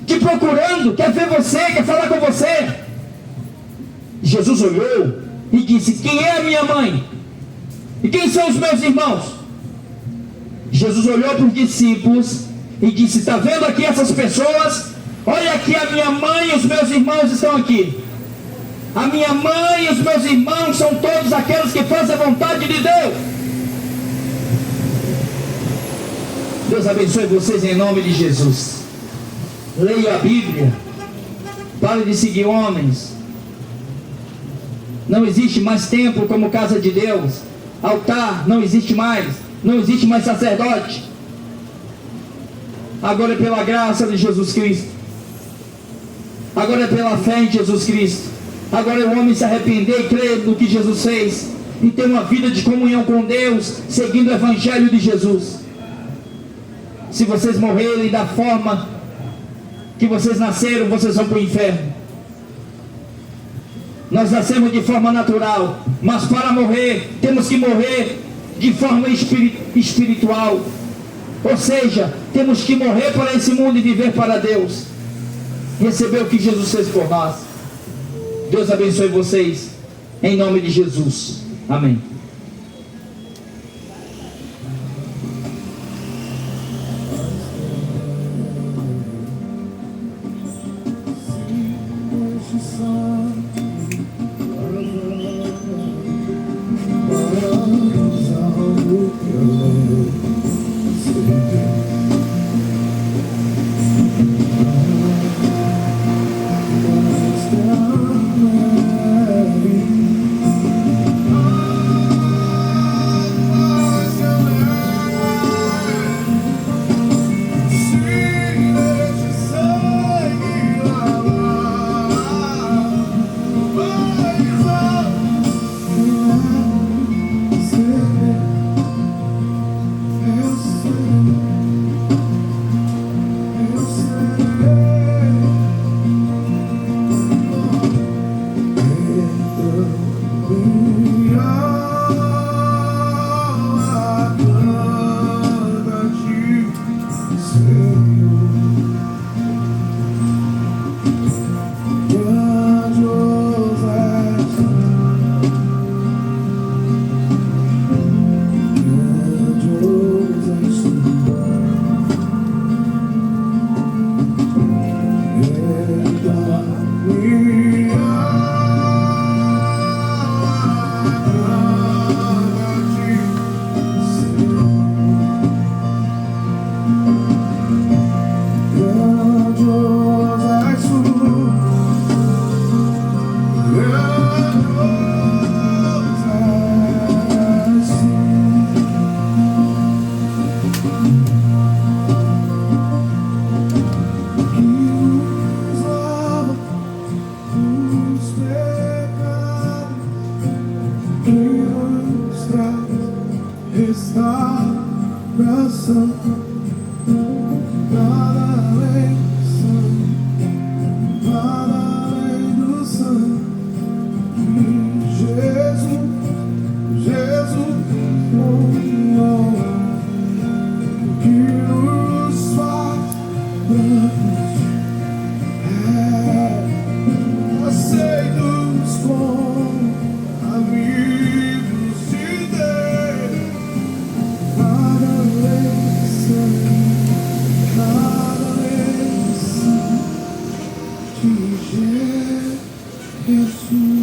te procurando, quer ver você, quer falar com você. Jesus olhou e disse: quem é a minha mãe? E quem são os meus irmãos? Jesus olhou para os discípulos e disse: está vendo aqui essas pessoas? Olha aqui, a minha mãe e os meus irmãos estão aqui. A minha mãe e os meus irmãos são todos aqueles que fazem a vontade de Deus. Deus abençoe vocês em nome de Jesus. Leia a Bíblia. Pare de seguir homens. Não existe mais templo como casa de Deus. Altar não existe mais. Não existe mais sacerdote. Agora é pela graça de Jesus Cristo. Agora é pela fé em Jesus Cristo. Agora é o homem se arrepender e crer no que Jesus fez e ter uma vida de comunhão com Deus, seguindo o Evangelho de Jesus. Se vocês morrerem da forma que vocês nasceram, vocês vão para o inferno. Nós nascemos de forma natural, mas para morrer, temos que morrer de forma espiritual. Ou seja, temos que morrer para esse mundo e viver para Deus. Receber o que Jesus fez por nós. Deus abençoe vocês, em nome de Jesus. Amém. Para Restauração, nada além do sangue de Jesus, Jesus, que nos faz brancos, aceitos como amigos de Deus. Nada além de Jesus.